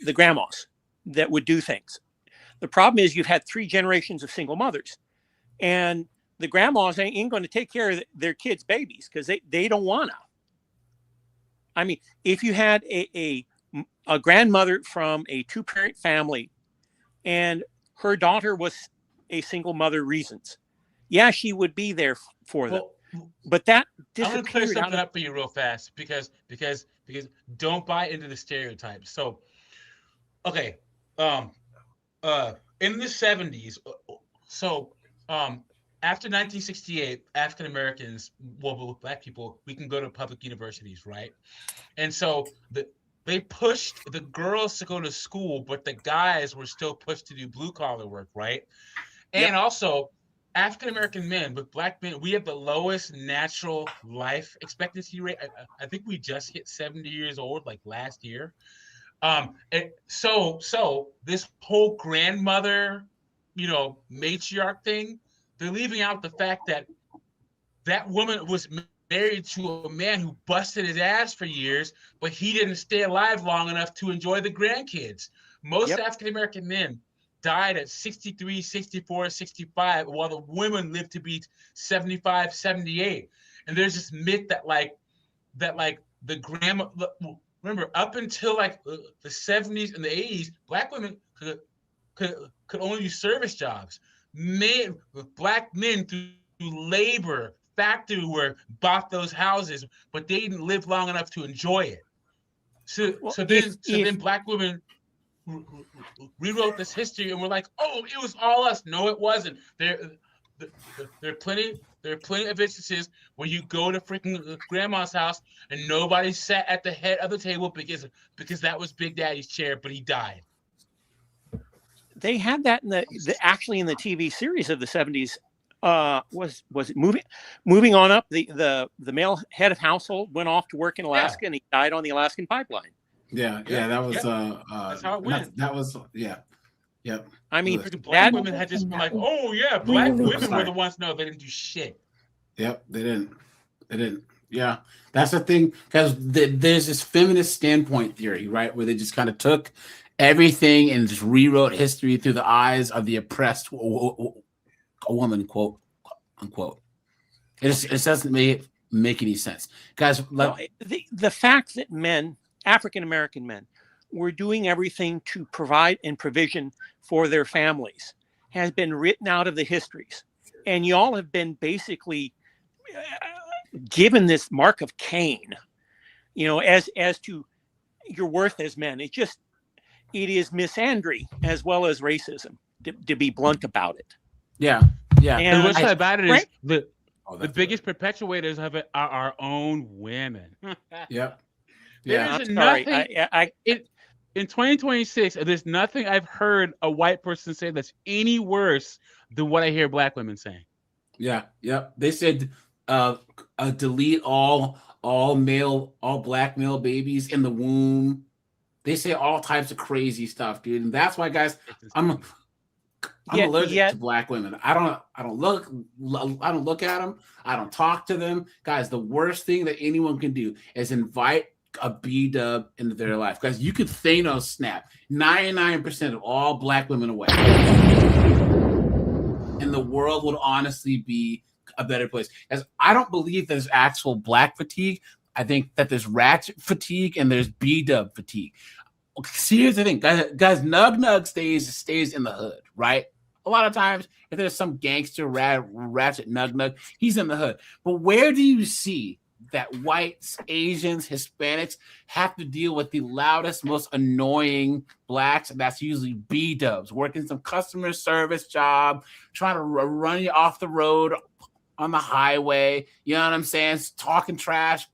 the grandmas that would do things. The problem is you've had 3 generations of single mothers, and the grandmas ain't going to take care of their kids' babies because they don't want to. I mean, if you had a grandmother from a 2-parent family and her daughter was a single mother reasons, yeah, she would be there for them. But that I'm going to clear disappeared something up for you real fast because don't buy into the stereotypes. So, okay, in the 70s, after 1968, African Americans, well, Black people, we can go to public universities, right? And so they pushed the girls to go to school, but the guys were still pushed to do blue collar work, right? And also, African American men with Black men, we have the lowest natural life expectancy rate. I think we just hit 70 years old like last year. So this whole grandmother, matriarch thing, they're leaving out the fact that woman was married to a man who busted his ass for years, but he didn't stay alive long enough to enjoy the grandkids. Most African American men died at 63, 64, 65, while the women lived to be 75, 78. And there's this myth that the grandma, remember, up until like the 70s and the 80s, black women could only do service jobs. Black men through labor, factory work, bought those houses, but they didn't live long enough to enjoy it. So then black women rewrote this history, and we're like, oh, it was all us. No, it wasn't. There are plenty of instances where you go to freaking grandma's house and nobody sat at the head of the table because that was Big Daddy's chair, but he died. They had that in the TV series of the 70s. Was it moving on up? The male head of household went off to work in Alaska, and he died on the Alaskan pipeline. That was that's how it went. That was Yep. I mean, black women had just been like, oh yeah, black women were the ones. No, they didn't do shit. Yep, they didn't. Yeah, that's the thing, because there's this feminist standpoint theory, right, where they just kind of took everything and just rewrote history through the eyes of the oppressed woman, quote unquote. It doesn't make any sense, guys. The fact that African American men, were doing everything to provide and provision for their families has been written out of the histories, and y'all have been basically given this mark of Cain, as to your worth as men. It is misandry as well as racism, to be blunt about it. Yeah. And what's about it is the biggest perpetuators of it are our own women. Yep. There is nothing. In 2026, there's nothing I've heard a white person say that's any worse than what I hear black women saying. Yeah. They said delete all black male babies in the womb. They say all types of crazy stuff, dude. And that's why, guys, I'm allergic to black women. I don't look at them. I don't talk to them. Guys, the worst thing that anyone can do is invite a B-dub into their life. Guys, you could Thanos snap 99% of all black women away, and the world would honestly be a better place. Because I don't believe there's actual black fatigue. I think that there's ratchet fatigue and there's B-dub fatigue. See, here's the thing, guys, Nug stays in the hood, right? A lot of times, if there's some gangster ratchet Nug, he's in the hood. But where do you see that whites, Asians, Hispanics have to deal with the loudest, most annoying blacks? That's usually B-dubs, working some customer service job, trying to run you off the road on the highway. You know what I'm saying? Talking trash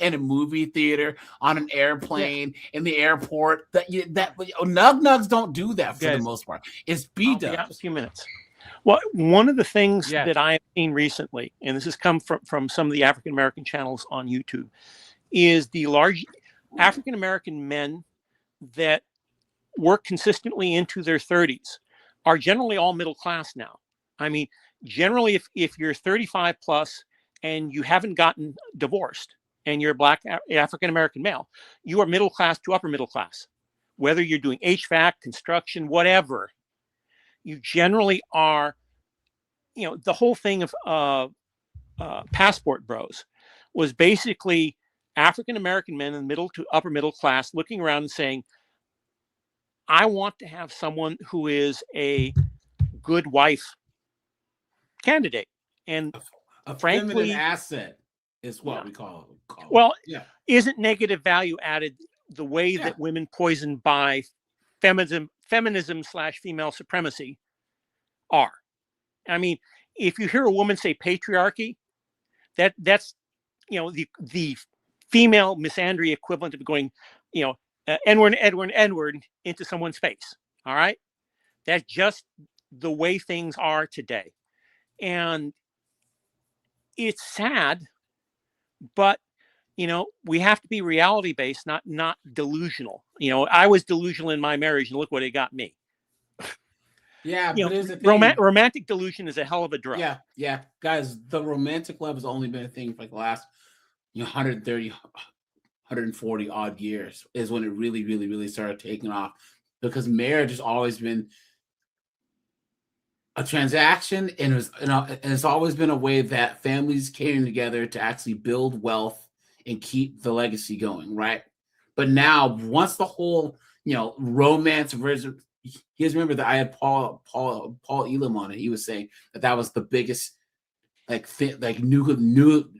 in a movie theater, on an airplane, in the airport. Nugs don't do that for the most part. It's B-dubs. A few minutes. Well, one of the things that I have seen recently, and this has come from some of the African American channels on YouTube, is the large African American men that work consistently into their 30s are generally all middle class now. I mean, generally, if you're 35 plus and you haven't gotten divorced and you're a black African American male, you are middle class to upper middle class. Whether you're doing HVAC, construction, whatever, you generally are. The whole thing of Passport Bros was basically African American men in the middle to upper middle class looking around and saying, I want to have someone who is a good wife candidate. And a frankly, feminine asset is what we call it. Well, isn't negative value added the way that women poisoned by feminism/female supremacy are? I mean, if you hear a woman say patriarchy, that's the female misandry equivalent of going, N-word into someone's face. All right, that's just the way things are today, and it's sad, but we have to be reality based, not delusional. I was delusional in my marriage, and look what it got me. Yeah, You but know, here's the thing. romantic delusion is a hell of a drug. Yeah, guys, the romantic love has only been a thing for like the last 130, 140 odd years is when it really, really, really started taking off, because marriage has always been a transaction, and it's always been a way that families came together to actually build wealth and keep the legacy going, right? But now, once the whole romance version, you guys remember that I had Paul Elam on it. He was saying that was the biggest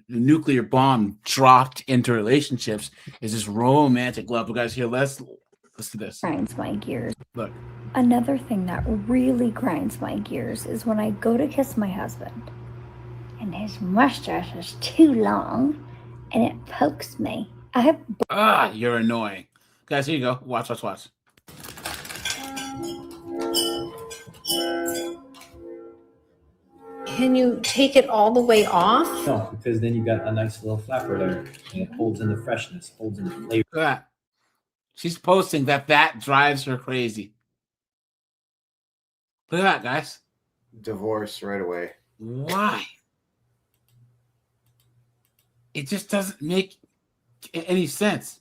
nuclear bomb dropped into relationships is this romantic love. But guys, here let's do this. Grinds my gears. Look. Another thing that really grinds my gears is when I go to kiss my husband and his mustache is too long and it pokes me. You're annoying. Guys, here you go. Watch. Can you take it all the way off? No, because then you got a nice little flapper there, and it holds in the freshness, holds in the flavor. Look at that. She's posting that drives her crazy. Look at that, guys. Divorce right away. Why? It just doesn't make any sense.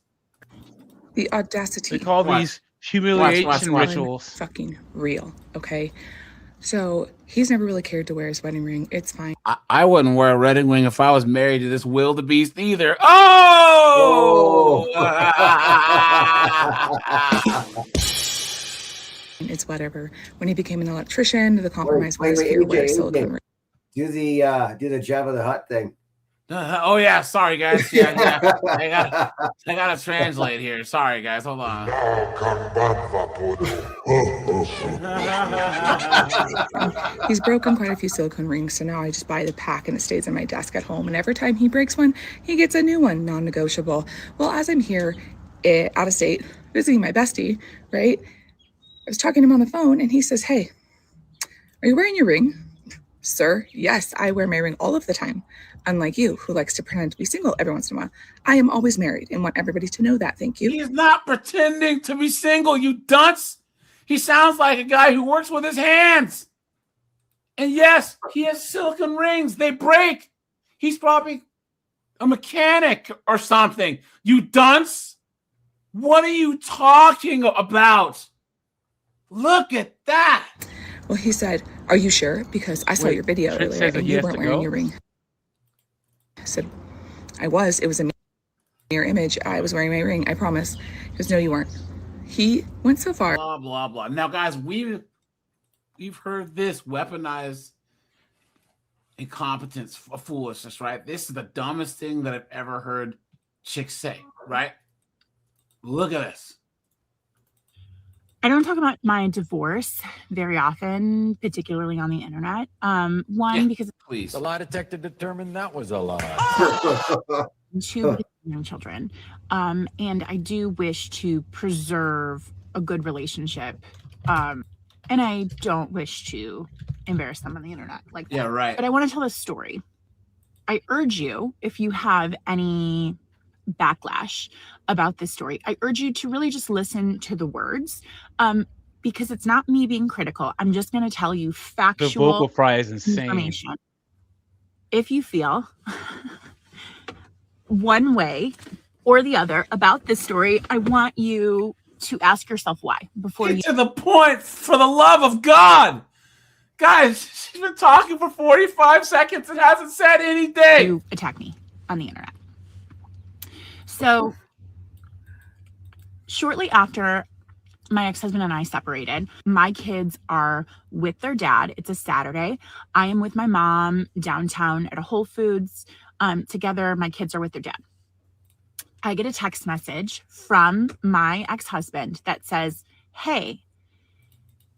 The audacity. They call these humiliation rituals. Fucking real, okay? So he's never really cared to wear his wedding ring. It's fine. I wouldn't wear a wedding ring if I was married to this wildebeest either. Oh! It's whatever. When he became an electrician, the compromise was here wear silicone ring. Do the Jabba the Hutt thing. Oh yeah, sorry guys. Yeah. I gotta translate here. Sorry guys, hold on. He's broken quite a few silicone rings, so now I just buy the pack and it stays on my desk at home. And every time he breaks one, he gets a new one, non-negotiable. Well, as I'm here out of state visiting my bestie, right? I was talking to him on the phone and he says, "Hey, are you wearing your ring?" "Sir, yes, I wear my ring all of the time. Unlike you, who likes to pretend to be single every once in a while. I am always married and want everybody to know that. Thank you." He's not pretending to be single, you dunce. He sounds like a guy who works with his hands. And yes, he has silicone rings. They break. He's probably a mechanic or something. You dunce. What are you talking about? Look at that. Well, he said, "Are you sure? Because I saw your video earlier and you weren't wearing your ring." I said, "I was. It was a mirror image. I was wearing my ring. I promise." He goes, "No, you weren't." He went so far. Blah, blah, blah. Now, guys, we've heard this weaponized incompetence, foolishness, right? This is the dumbest thing that I've ever heard chicks say, right? Look at this. I don't talk about my divorce very often, particularly on the internet. Because The lie detector determined that was a lie. two young children, and I do wish to preserve a good relationship, and I don't wish to embarrass them on the internet like that. Yeah, right. But I want to tell a story. I urge you, if you have any backlash about this story, I urge you to really just listen to the words, because it's not me being critical. I'm just going to tell you factual The vocal fry is insane. information. If you feel one way or the other about this story, I want you to ask yourself why before Get to the point, for the love of God. Guys, she's been talking for 45 seconds and hasn't said anything. You attack me on the internet. So shortly after my ex-husband and I separated, my kids are with their dad. It's a Saturday. I am with my mom downtown at a Whole Foods. Together, my kids are with their dad. I get a text message from my ex-husband that says, "Hey,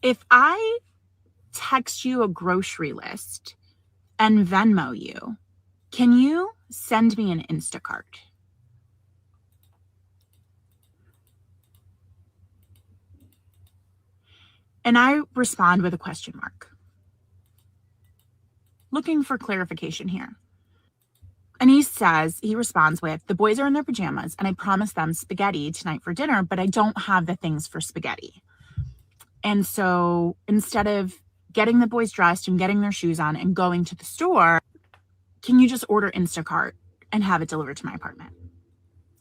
if I text you a grocery list and Venmo you, can you send me an Instacart?" And I respond with a question mark, looking for clarification here. And he responds with, "The boys are in their pajamas and I promised them spaghetti tonight for dinner, but I don't have the things for spaghetti." And so instead of getting the boys dressed and getting their shoes on and going to the store, can you just order Instacart and have it delivered to my apartment?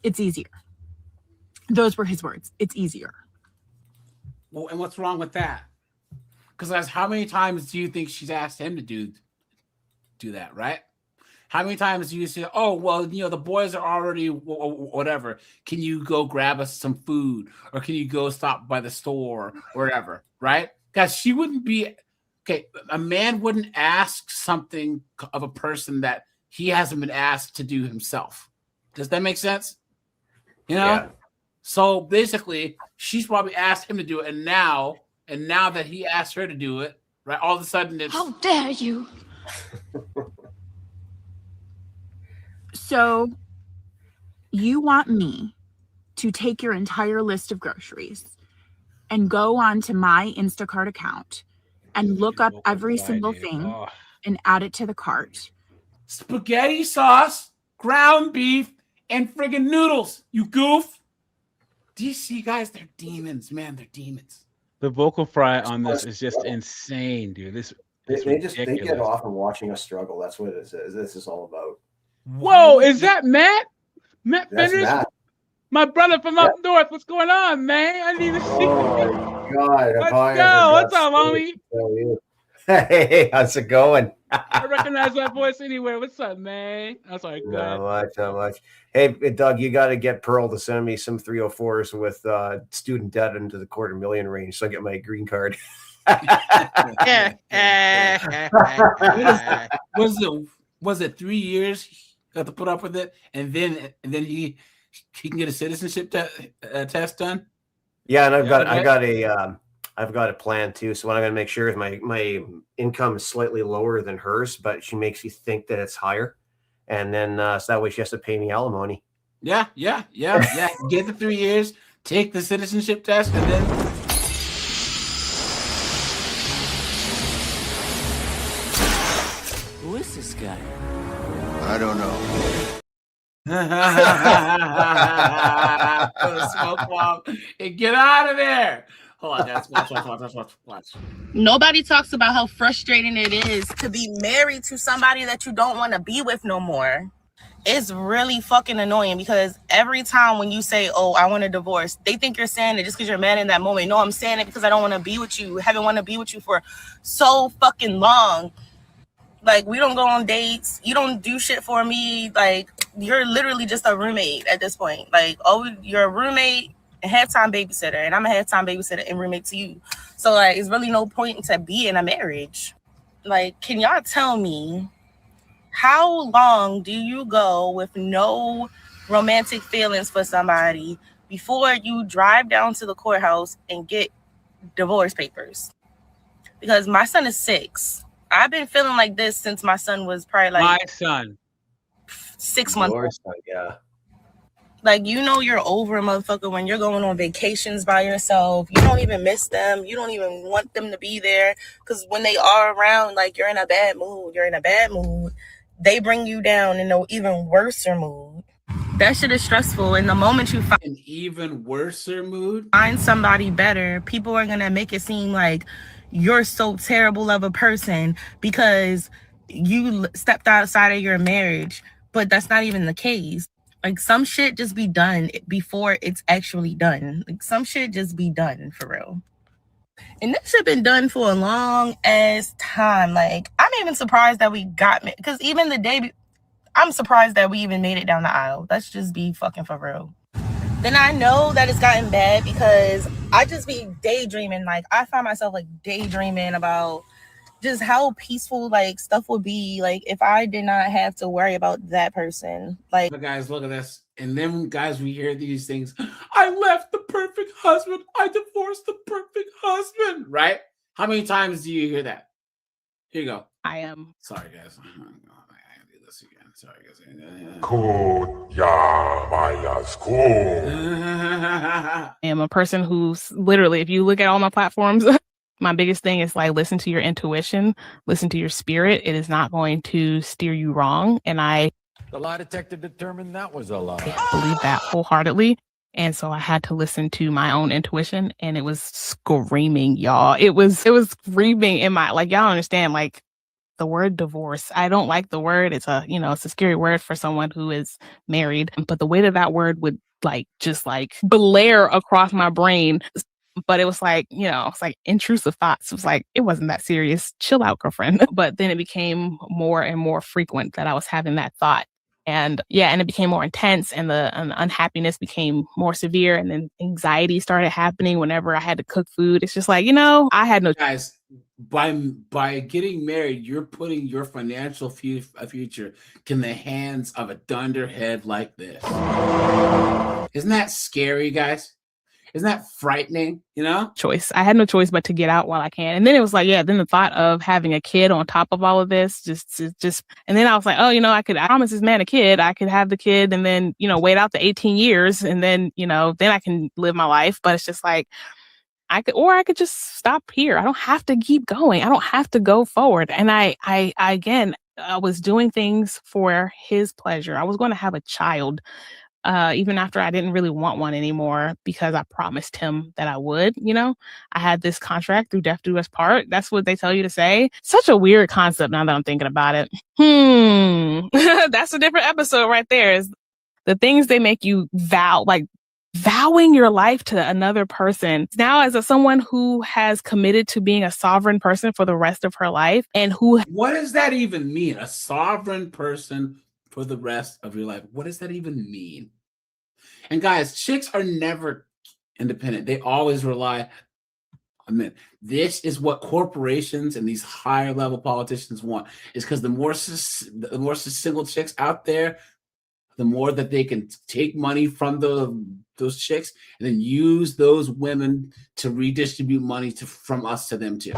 It's easier. Those were his words. It's easier. Well, and what's wrong with that? Because how many times do you think she's asked him to do that, right? How many times do you say, oh, well, the boys are already whatever. Can you go grab us some food? Or can you go stop by the store or whatever, right? Because she wouldn't be, okay, a man wouldn't ask something of a person that he hasn't been asked to do himself. Does that make sense? Yeah. So basically, she's probably asked him to do it, and now that he asked her to do it, right, all of a sudden it's... How dare you? So you want me to take your entire list of groceries and go onto my Instacart account and look up every single thing and add it to the cart. Spaghetti sauce, ground beef, and friggin' noodles, you goof. Do you see, guys? They're demons, man. They're demons. The vocal fry on this is just insane, dude. They get off on watching us struggle. That's what this is all about. Whoa, is that Matt? Matt That's Fenders? Matt. My brother from up north. What's going on, man? I need to see. Oh, God. Let's go. What's up, homie? Hey, how's it going? I recognize that voice anywhere. What's up, man? That's all right. Not much. Hey, Doug, you got to get Pearl to send me some 304s with student debt into the $250,000 range so I get my green card. Was it 3 years you have to put up with it, and then he can get a citizenship test done? Yeah, and I've got a plan too. So what I'm going to make sure is my income is slightly lower than hers, but she makes you think that it's higher, and then so that way she has to pay me alimony. Yeah. Get the 3 years, take the citizenship test, and then. Who is this guy? I don't know. Go to smoke bomb and get out of there. Hold on, guys. Watch. Nobody talks about how frustrating it is to be married to somebody that you don't want to be with no more. It's really fucking annoying because every time when you say, oh, I want a divorce, they think you're saying it just because you're mad in that moment. No, I'm saying it because I don't want to be with you. Haven't want to be with you for so fucking long. Like, we don't go on dates. You don't do shit for me. Like, you're literally just a roommate at this point. Like, oh, you're a roommate, a half-time babysitter, and I'm a half-time babysitter and roommate to you. So, like, it's really no point to be in a marriage. Like, can y'all tell me how long do you go with no romantic feelings for somebody before you drive down to the courthouse and get divorce papers? Because my son is 6. I've been feeling like this since my son was probably like my son 6 months. Your son, yeah. Like, you're over a motherfucker when you're going on vacations by yourself. You don't even miss them. You don't even want them to be there. Because when they are around, like, you're in a bad mood. They bring you down in an even worser mood. That shit is stressful. And the moment you find an even worser mood, find somebody better, people are going to make it seem like you're so terrible of a person because you stepped outside of your marriage. But that's not even the case. Like, some shit just be done before it's actually done. Like, some shit just be done for real. And this shit been done for a long ass time. Like, I'm even surprised that we got me. Because even the day, I'm surprised that we even made it down the aisle. Let's just be fucking for real. Then I know that it's gotten bad because I just be daydreaming. Like, I find myself like daydreaming about just how peaceful like stuff would be like if I did not have to worry about that person. Like, but guys, look at this. And then guys, we hear these things. I left the perfect husband. I divorced the perfect husband. Right? How many times do you hear that? Here you go. I am. Sorry, guys. I gotta do this again. Sorry, guys. I am a person who's literally, if you look at all my platforms, my biggest thing is like, listen to your intuition, listen to your spirit. It is not going to steer you wrong. And I The lie detector determined that was a lie. believe that wholeheartedly. And so I had to listen to my own intuition, and it was screaming, y'all. It was screaming in my, like, y'all understand, like, the word divorce. I don't like the word. It's a scary word for someone who is married. But the way that word would just blare across my brain. But it was it's like intrusive thoughts. It was like, it wasn't that serious. Chill out, girlfriend. But then it became more and more frequent that I was having that thought. And it became more intense, and the unhappiness became more severe, and then anxiety started happening whenever I had to cook food. It's just like, I had no guys. By getting married, you're putting your financial future in the hands of a dunderhead like this. Isn't that scary, guys? Isn't that frightening? Choice. I had no choice but to get out while I can. And then it was like, then the thought of having a kid on top of all of this, just, and then I was like, I promise this man a kid. I could have the kid and then, wait out the 18 years and then, then I can live my life. But it's just like, I could just stop here. I don't have to keep going. I don't have to go forward. And I was doing things for his pleasure. I was going to have a child. Even after I didn't really want one anymore, because I promised him that I would, I had this contract through death do us part. That's what they tell you to say. Such a weird concept now that I'm thinking about it. That's a different episode right there, is the things they make you vow, like vowing your life to another person. Now, as someone who has committed to being a sovereign person for the rest of her life, and what does that even mean? A sovereign person for the rest of your life. What does that even mean? And guys, chicks are never independent. They always rely on men. This is what corporations and these higher level politicians want, is because the more single chicks out there, the more that they can take money from those chicks and then use those women to redistribute money from us to them too.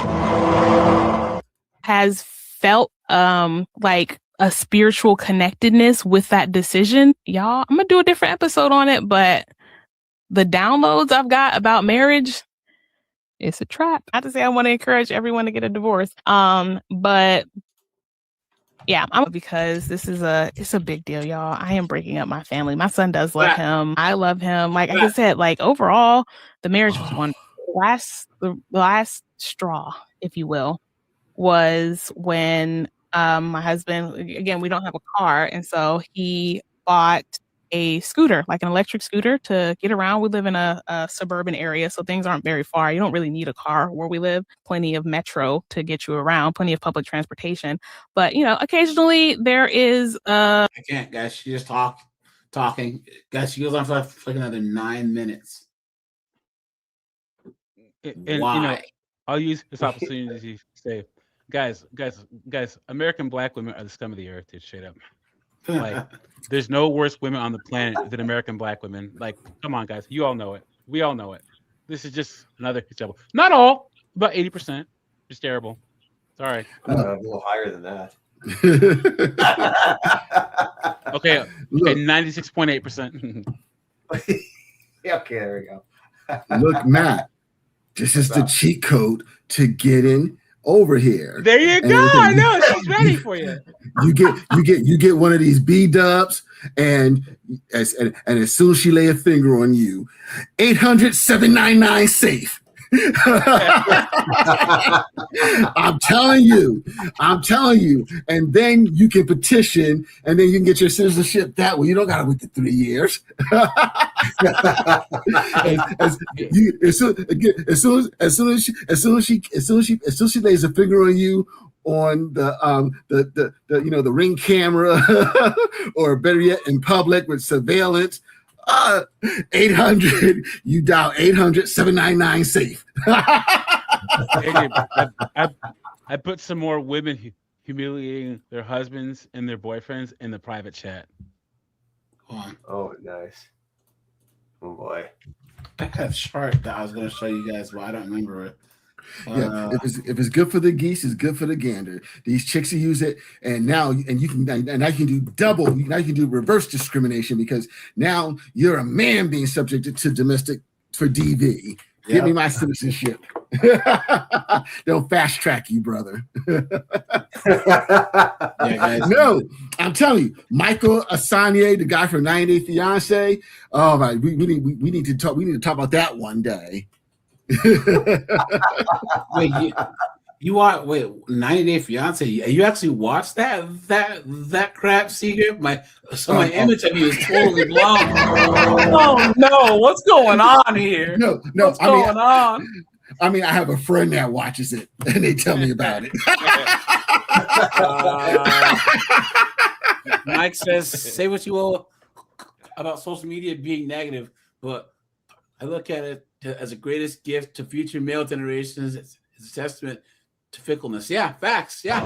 Has felt like a spiritual connectedness with that decision. Y'all, I'm gonna do a different episode on it, but the downloads I've got about marriage, it's a trap. Not to say I want to encourage everyone to get a divorce. But yeah, because it's a big deal, y'all. I am breaking up my family. My son does love him. I love him. Like I said, overall, the marriage was one. The last straw, if you will, was when my husband, again, we don't have a car, and so he bought a scooter, like an electric scooter, to get around. We live in a suburban area, so things aren't very far. You don't really need a car where we live. Plenty of metro to get you around, plenty of public transportation. But occasionally there is I can't, guys. She just talking. Guys, she goes on for like another 9 minutes. And why? I'll use this opportunity to say, guys, American black women are the scum of the earth, straight up. Like, there's no worse women on the planet than American black women. Like, come on, guys. You all know it. We all know it. This is just another example. Not all, about 80%. It's terrible. Sorry. A little higher than that. Okay, 96.8%. Yeah, okay, there we go. Look, Matt, this is the cheat code to getting over here. There you go. I know, she's ready for you. You get one of these B-dubs, and as soon as she lay a finger on you, 800-799-SAFE. I'm telling you, and then you can petition, and then you can get your citizenship that way. You don't gotta wait the 3 years. As soon as she lays a finger on you on the Ring camera, or better yet, in public with surveillance, 800, you dial 800-799-SAFE. I put some more women humiliating their husbands and their boyfriends in the private chat. Oh, nice. Oh boy. I have a chart that I was going to show you guys, but I don't remember it. Yeah, if it's good for the geese, it's good for the gander. These chicks who use it, and now you can do double. Now you can do reverse discrimination, because now you're a man being subjected to domestic for DV. Give me my citizenship. They'll fast track you, brother. guys. No, I'm telling you, Michael Asanye, the guy from 90 Day Fiance. Oh my, we need to talk. We need to talk about that one day. Wait, you want 90 Day Fiance? You actually watched that crap, Secret? My image of you is totally blown. Oh no, what's going on here? No, what's going on? I mean, I have a friend that watches it, and they tell me about it. Mike says, "Say what you will about social media being negative, but I look at it as a greatest gift to future male generations. It's a testament to fickleness." Yeah, facts. Yeah,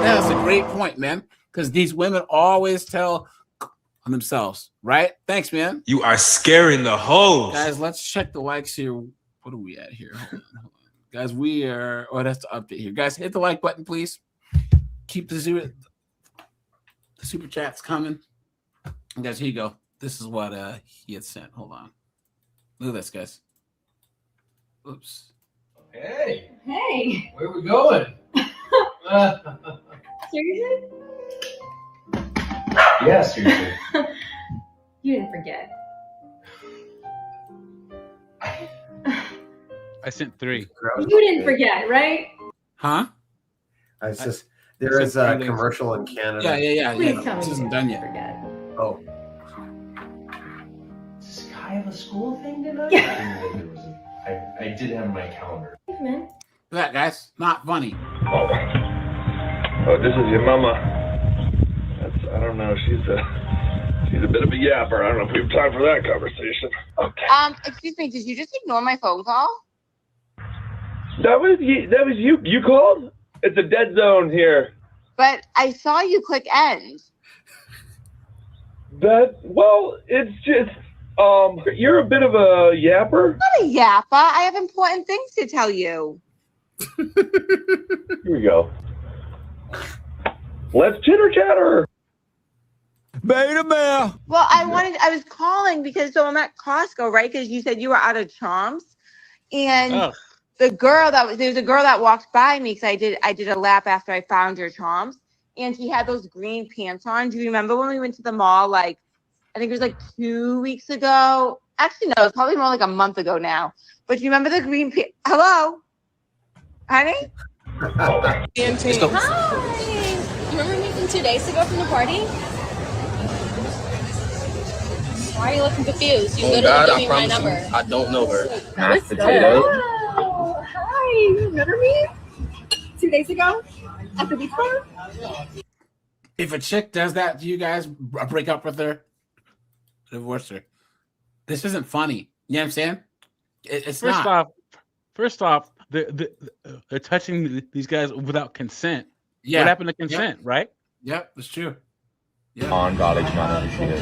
that's a great point, man. Because these women always tell on themselves, right? Thanks, man. You are scaring the hoes. Guys, let's check the likes here. What are we at here? Hold on. Guys, we are. Oh, that's the update here. Guys, hit the like button, please. Keep the super chats coming. And guys, here you go. This is what he had sent. Hold on. Look at this, guys. Oops. Hey. Hey. Where are we going? Seriously? Yeah, seriously. You didn't forget. I sent 3. You didn't forget, right? Huh? It's just there is a commercial in Canada. Yeah. Please tell me This you isn't didn't done yet. forget. Oh. Does this guy have a school thing tonight? I did have my calendar. Hey, man. Look at that, guys. Not funny. Oh, this is your mama. I don't know. She's a bit of a yapper. I don't know if we have time for that conversation. Okay. Excuse me, did you just ignore my phone call? That was you. You called? It's a dead zone here. But I saw you click end. It's just, you're a bit of a yapper. Not a yapper. I have important things to tell you. Here we go. Let's chitter chatter. Beta male. Well, I was calling because I'm at Costco, right? Because you said you were out of charms. And there was a girl that walked by me because I did a lap after I found your charms. And she had those green pants on. Do you remember when we went to the mall? Like, I think it was like 2 weeks ago. Actually, no, it's probably more like a month ago now. But do you remember the green pants? Hello? Honey? Hi. You remember me from 2 days ago from the party? Why are you looking confused? You literally gave me my number. I don't know her. Mashed potato. Oh, hi. You remember me? 2 days ago? At the beach bar? If a chick does that to you guys, break up with her, divorce her. This isn't funny. You know what I'm saying? It's not. First off, they're touching these guys without consent. Yeah. What happened to consent, right? Yep, that's true. Yeah. On God, I do not know who she is.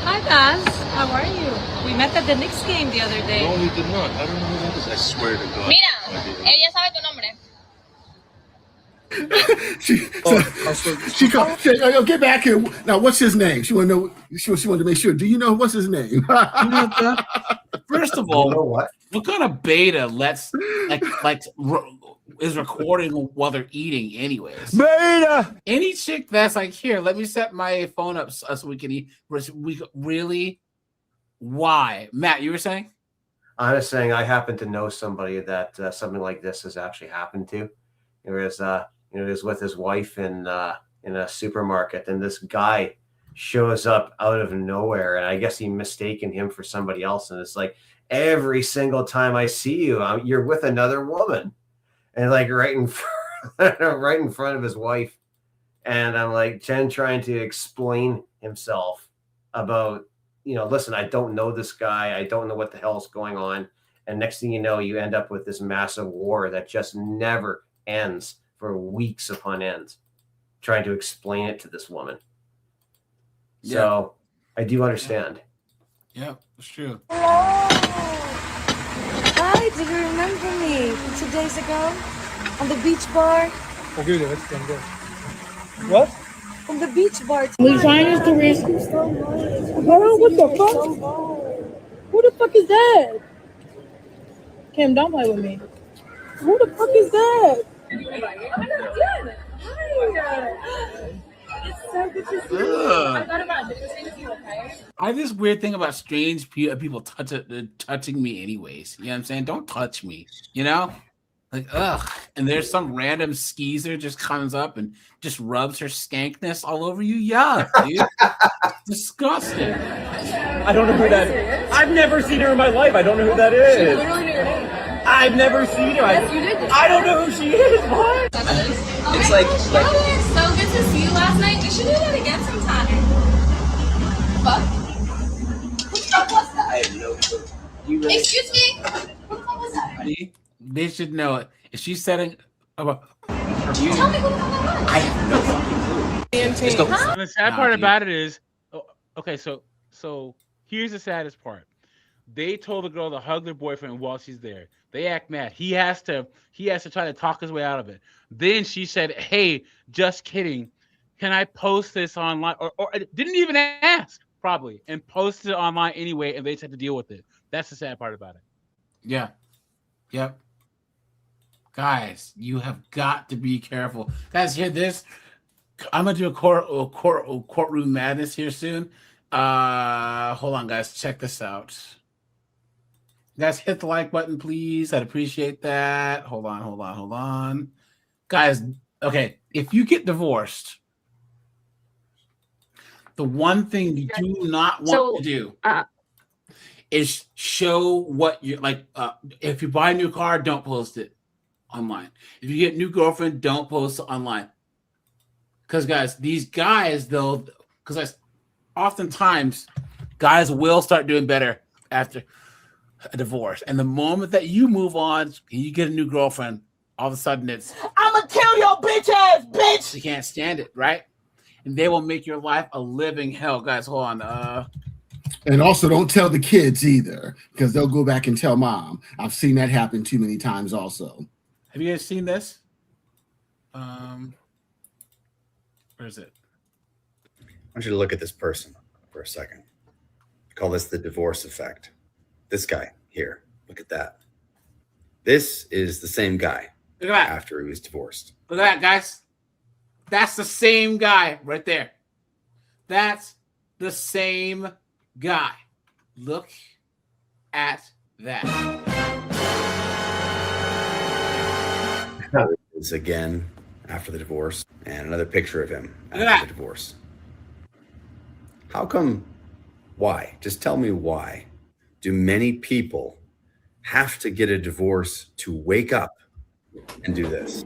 Hi, Baz. How are you? We met at the Knicks game the other day. No, we did not. I don't know who that is. I swear to God. Mira, ella sabe tu nombre. She called. Yo, get back here. Now, what's his name? She want to know. She wanted to make sure. Do you know what's his name? First of all, what kind of beta is recording while they're eating anyways? Beta. Any chick that's like, here, let me set my phone up so we can eat. We really? Why, Matt? You were saying? I was saying I happen to know somebody that something like this has actually happened to. He was with his wife in a supermarket, and this guy shows up out of nowhere, and I guess he mistaken him for somebody else. And it's like, every single time I see you, you're with another woman, and like right in front of his wife. And I'm like, Jen trying to explain himself about, listen, I don't know this guy. I don't know what the hell is going on. And next thing you know, you end up with this massive war that just never ends for weeks upon end, trying to explain it to this woman. Yeah. So I do understand. Yeah, that's true. Hi, do you remember me from 2 days ago on the beach bar? What? On the beach bar. Lasagna's the reason. Girl, what the fuck? Who the fuck is that? Kim, don't play with me. Who the fuck is that? It's so good to see you. Ugh. I thought about it. It's you, okay? I have this weird thing about strange people touching me anyways. You know what I'm saying? Don't touch me, you know? Like, ugh. And there's some random skeezer just comes up and just rubs her skankness all over you. Yuck, dude. Disgusting. I don't know who that is. I've never seen her in my life. I don't know who that is. Literally knew your name. I've never seen her. Yes, you did. I don't know who she is. What? It's like it's so good to see you last night. We should do that again sometime. Fuck. What the fuck was that? I have no clue. You really... Excuse me. What the fuck was that? See? They should know it. If she's setting up Tell me what the fuck that was. I have no fucking clue. Huh? And the sad part about it is, okay, so here's the saddest part. They told the girl to hug their boyfriend while she's there. They act mad. He has to try to talk his way out of it. Then she said, "Hey, just kidding. Can I post this online?" Or didn't even ask probably, and posted it online anyway, and they just had to deal with it. That's the sad part about it. Yeah. Yep. Guys, you have got to be careful. Guys, hear this? I'm gonna do a courtroom madness here soon. Hold on, guys. Check this out. Guys, hit the like button, please. I'd appreciate that. Hold on. Guys, okay, if you get divorced, the one thing you do not want to do is show what you like. If you buy a new car, don't post it online. If you get a new girlfriend, don't post it online. Because, guys, these guys, though, because oftentimes guys will start doing better after a divorce. And the moment that you move on and you get a new girlfriend, all of a sudden it's, I'm going to kill your bitch ass, bitch. You can't stand it, right? And they will make your life a living hell. Guys, hold on. And also don't tell the kids either, because they'll go back and tell mom. I've seen that happen too many times also. Have you guys seen this? Where is it? I want you to look at this person for a second. I call this the divorce effect. This guy here, look at that. This is the same guy Look at that. after he was divorced. Look at that, guys. That's the same guy right there. That's the same guy. Look at that. This again after the divorce, and another picture of him Look at after that. the divorce. How come? Why? Just tell me why. Do many people have to get a divorce to wake up and do this?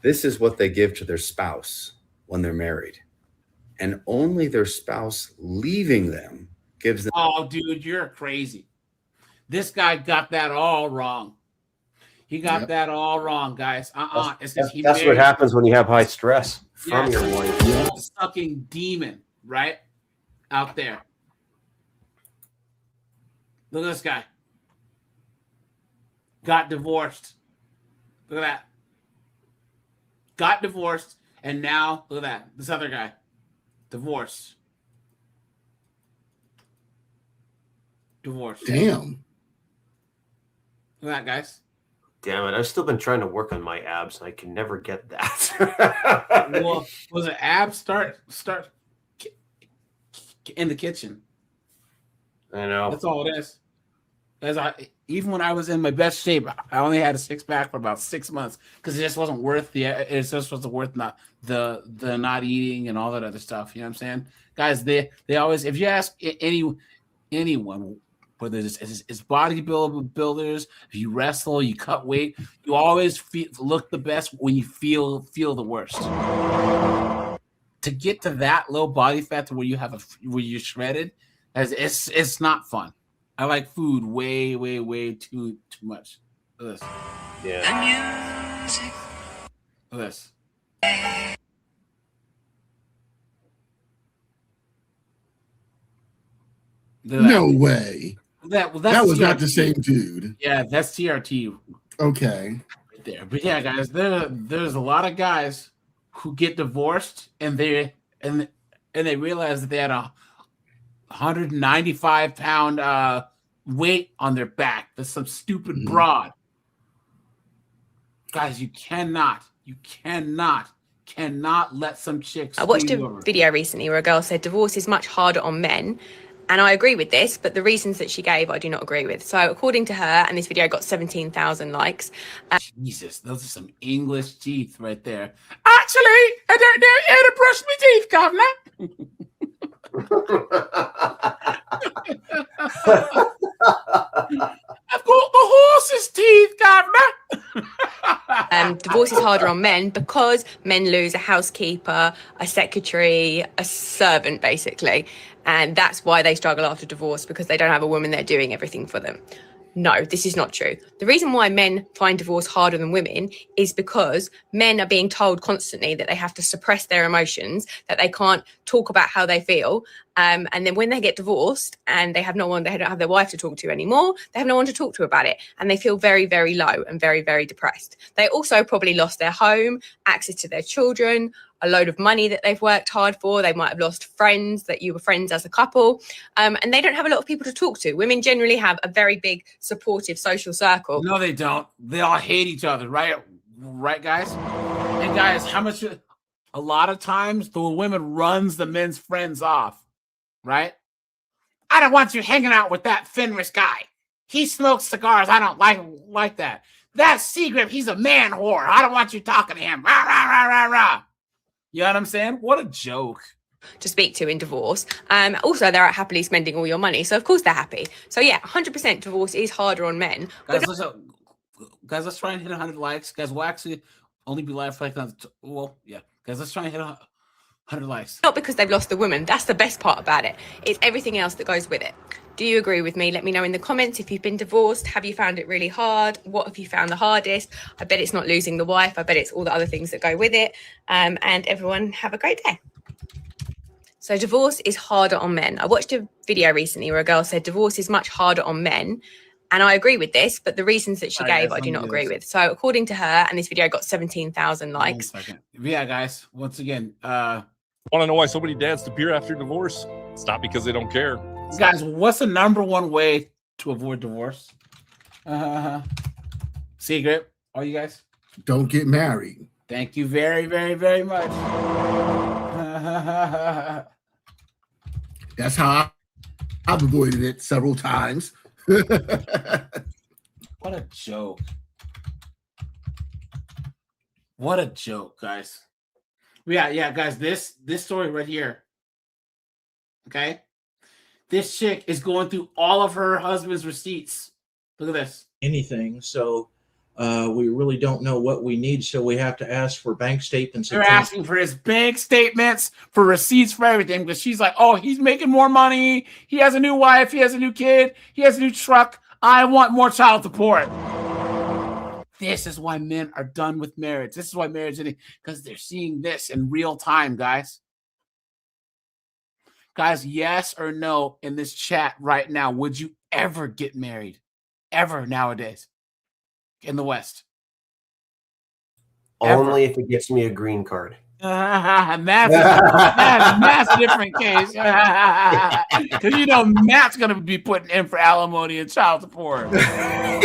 This is what they give to their spouse when they're married. And only their spouse leaving them gives them. Oh, dude, you're crazy. This guy got that all wrong. He got that all wrong, guys. It's just That's what happens when you have high stress from your wife. a sucking demon, right? Out there. Look at this guy. Got divorced. Look at that. Got divorced, and now look at that. This other guy. Divorced. Divorced. Damn. Look at that, guys. Damn it. I've still been trying to work on my abs, and I can never get that. Well, was it abs start in the kitchen? I know. That's all it is. Even when I was in my best shape, I only had a six pack for about 6 months because it just wasn't worth not the not eating and all that other stuff. You know what I'm saying, guys? They always, if you ask anyone, whether it's bodybuilders, if you wrestle, you cut weight, you always look the best when you feel the worst. To get to that low body fat to where you're shredded, it's not fun. I like food way too much. Look at this. Yeah. Look at this. No way. That was TRT. not Not the same dude. Yeah, that's TRT. Okay. Right there. But yeah, guys, there's a lot of guys who get divorced and they realize that they had a 195-pound weight on their back. There's some stupid broad. Guys, you cannot let some chicks. I watched a video recently where a girl said divorce is much harder on men. And I agree with this, but the reasons that she gave, I do not agree with. So according to her, and this video got 17,000 likes. Jesus, those are some English teeth right there. Actually, I don't know how to brush my teeth, governor. I've got the horse's teeth, governor. Divorce is harder on men because men lose a housekeeper, a secretary, a servant, basically. And that's why they struggle after divorce, because they don't have a woman there doing everything for them. No, this is not true. The reason why men find divorce harder than women is because men are being told constantly that they have to suppress their emotions, that they can't talk about how they feel. And then when they get divorced and they have no one, they don't have their wife to talk to anymore, they have no one to talk to about it. And they feel very, very low and very, very depressed. They also probably lost their home, access to their children, a load of money that they've worked hard for. They might have lost friends, that you were friends as a couple. And they don't have a lot of people to talk to. Women generally have a very big supportive social circle. No, they don't. They all hate each other, right? Right, guys? And guys, how much... A lot of times, the women runs the men's friends off, right? I don't want you hanging out with that Fenris guy. He smokes cigars. I don't like that. That Seagrip, he's a man whore. I don't want you talking to him. Rah, rah, rah, rah, rah. You know what I'm saying? What a joke. To speak to in divorce. Also, they're out happily spending all your money. So, of course, they're happy. So, yeah, 100% divorce is harder on men. Guys, let's try and hit 100 likes. Guys, we'll actually only be live for like, well, yeah. Guys, let's try and hit 100 likes. Not because they've lost the woman. That's the best part about it. It's everything else that goes with it. Do you agree with me? Let me know in the comments if you've been divorced. Have you found it really hard? What have you found the hardest? I bet it's not losing the wife. I bet it's all the other things that go with it. And everyone have a great day. So divorce is harder on men. I watched a video recently where a girl said divorce is much harder on men. And I agree with this, but the reasons that she gave, I do not agree with. So according to her, and this video got 17,000 likes. Yeah, guys, once again. Want to know why so many dads disappear after divorce? It's not because they don't care. Guys, what's the number one way to avoid divorce? Secret, all you guys? Don't get married. Thank you very, very, very much. That's how I've avoided it several times. What a joke. What a joke, guys. Yeah, guys, this story right here. Okay? This chick is going through all of her husband's receipts. Look at this. Anything. So we really don't know what we need. So we have to ask for bank statements. They're asking for his bank statements, for receipts, for everything. Because she's like, oh, he's making more money. He has a new wife. He has a new kid. He has a new truck. I want more child support. This is why men are done with marriage. This is why marriage is, because they're seeing this in real time, guys. Guys, yes or no in this chat right now. Would you ever get married? Ever nowadays? In the West? Only if it gets me a green card. Matt's a different case. Because you know Matt's going to be putting in for alimony and child support. You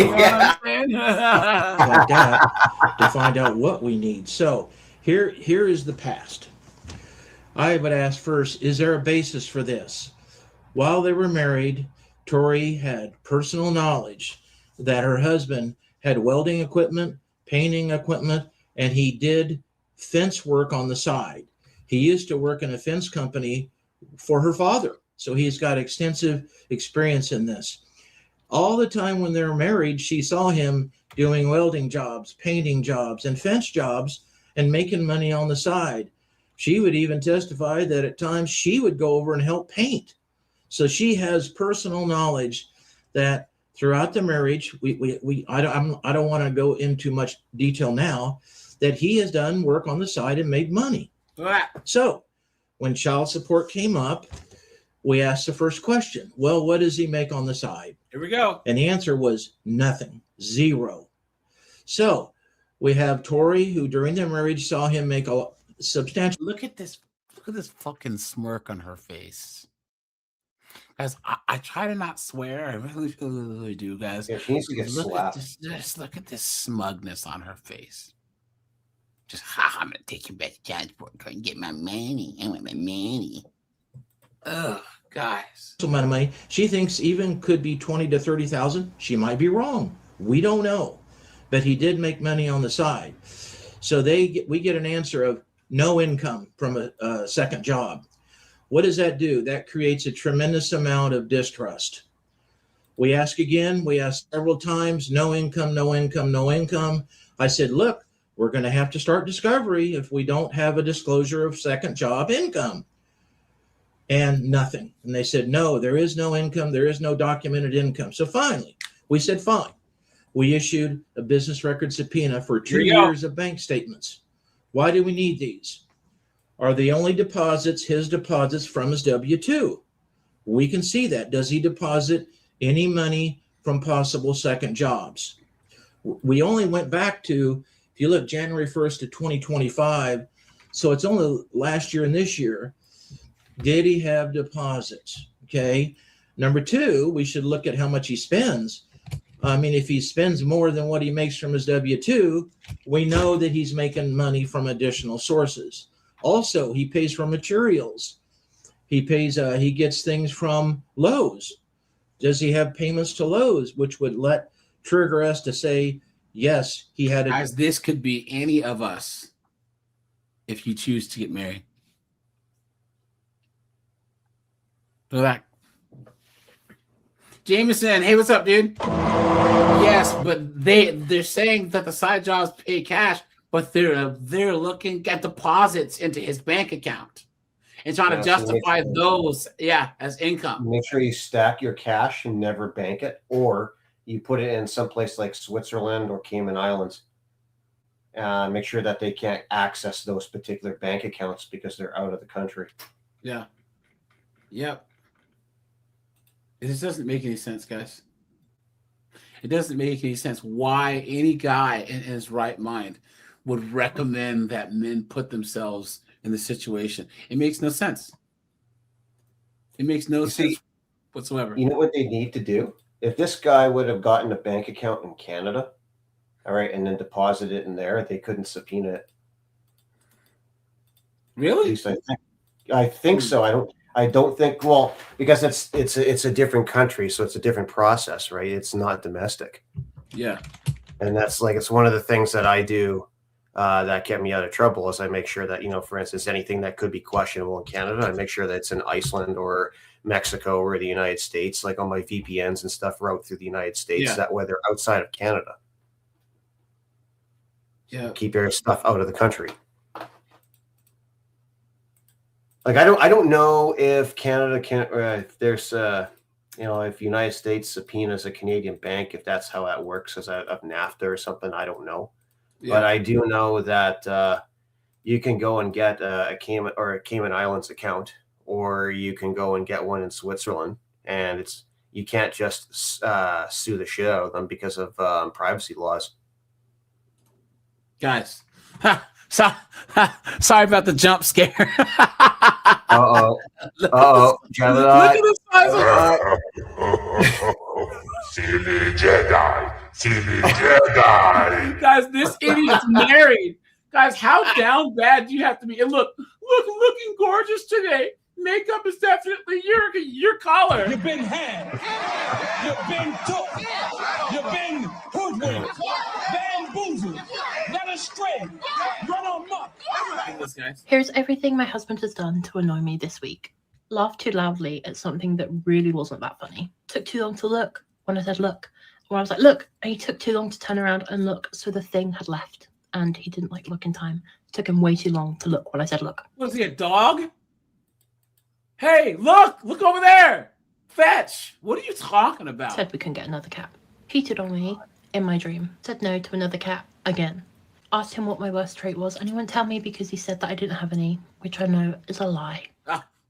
know what I'm saying? Like that to find out what we need. So here is the past. I would ask first, is there a basis for this? While they were married, Tori had personal knowledge that her husband had welding equipment, painting equipment, and he did fence work on the side. He used to work in a fence company for her father. So he's got extensive experience in this. All the time when they were married, she saw him doing welding jobs, painting jobs, and fence jobs, and making money on the side. She would even testify that at times she would go over and help paint. So she has personal knowledge that throughout the marriage, I don't want to go into much detail now, that he has done work on the side and made money. So when child support came up, we asked the first question, well, what does he make on the side? Here we go. And the answer was nothing, zero. So we have Tori, who during their marriage saw him make a substantial. Look at this fucking smirk on her face. Guys, I try to not swear. I really do, guys. Yeah, she needs to get slapped. Just look at this smugness on her face. Just, I'm gonna take you back to transport and get my money. I want my money. Ugh, guys. Amount of money. She thinks even could be 20 to 30,000. She might be wrong. We don't know, but he did make money on the side. So we get an answer of no income from a second job. What does that do? That creates a tremendous amount of distrust. We ask again. We ask several times. No income. No income. No income. I said, look, we're going to have to start discovery if we don't have a disclosure of second job income. And nothing. And they said, no, there is no income. There is no documented income. So finally, we said, fine. We issued a business record subpoena for 2 years of bank statements. Why do we need these? Are the only deposits his deposits from his W-2? We can see that. Does he deposit any money from possible second jobs? We only went back to, if you look, January 1st of 2025, so it's only last year and this year. Did he have deposits? Okay. Number two, we should look at how much he spends. I mean, if he spends more than what he makes from his W-2, we know that he's making money from additional sources. Also, he pays for materials. He pays. He gets things from Lowe's. Does he have payments to Lowe's, which would trigger us to say, yes, he had. Guys, this could be any of us if you choose to get married. Look at that. Jameson, hey, what's up, dude? Yes, but they're saying that the side jobs pay cash, but they're looking at deposits into his bank account and trying to justify those, as income. Make sure you stack your cash and never bank it, or you put it in someplace like Switzerland or Cayman Islands. Make sure that they can't access those particular bank accounts because they're out of the country. Yeah. Yep. This doesn't make any sense, guys. It doesn't make any sense why any guy in his right mind would recommend that men put themselves in the situation. It makes no sense. It makes no sense whatsoever. You know what they need to do? If this guy would have gotten a bank account in Canada, all right, and then deposited it in there, they couldn't subpoena it. Really? At least I think so. I don't think, well, because it's a different country, so it's a different process, right? It's not domestic. Yeah. And that's it's one of the things that I do that kept me out of trouble is I make sure that, for instance, anything that could be questionable in Canada, I make sure that it's in Iceland or Mexico or the United States, like on my VPNs and stuff route through the United States. That way they're outside of Canada. Yeah. Keep your stuff out of the country. Like I don't know if Canada can, if there's if United States subpoenas a Canadian bank, if that's how that works, because of NAFTA or something, I don't know. Yeah. But I do know that you can go and get a Cayman Islands account, or you can go and get one in Switzerland, and you can't just sue the shit out of them because of privacy laws. Guys, sorry about the jump scare. Uh-oh. Look at the size of Silly Jedi. Silly Jedi. Guys, this idiot's married. Guys, how down bad do you have to be? And look, looking gorgeous today. Makeup is definitely your color. You've been had. You've been took. You've been hoodwinked. Bamboozled. Led astray. Run amok. Here's everything my husband has done to annoy me this week. Laughed too loudly at something that really wasn't that funny. Took too long to look when I said look. Or I was like, look. And he took too long to turn around and look. So the thing had left. And he didn't look in time. It took him way too long to look when I said look. Was he a dog? Hey, look over there. Fetch. What are you talking about? Said we couldn't get another cat. Cheated on me in my dream. Said no to another cat again. Asked him what my worst trait was, and he wouldn't tell me because he said that I didn't have any, which I know is a lie.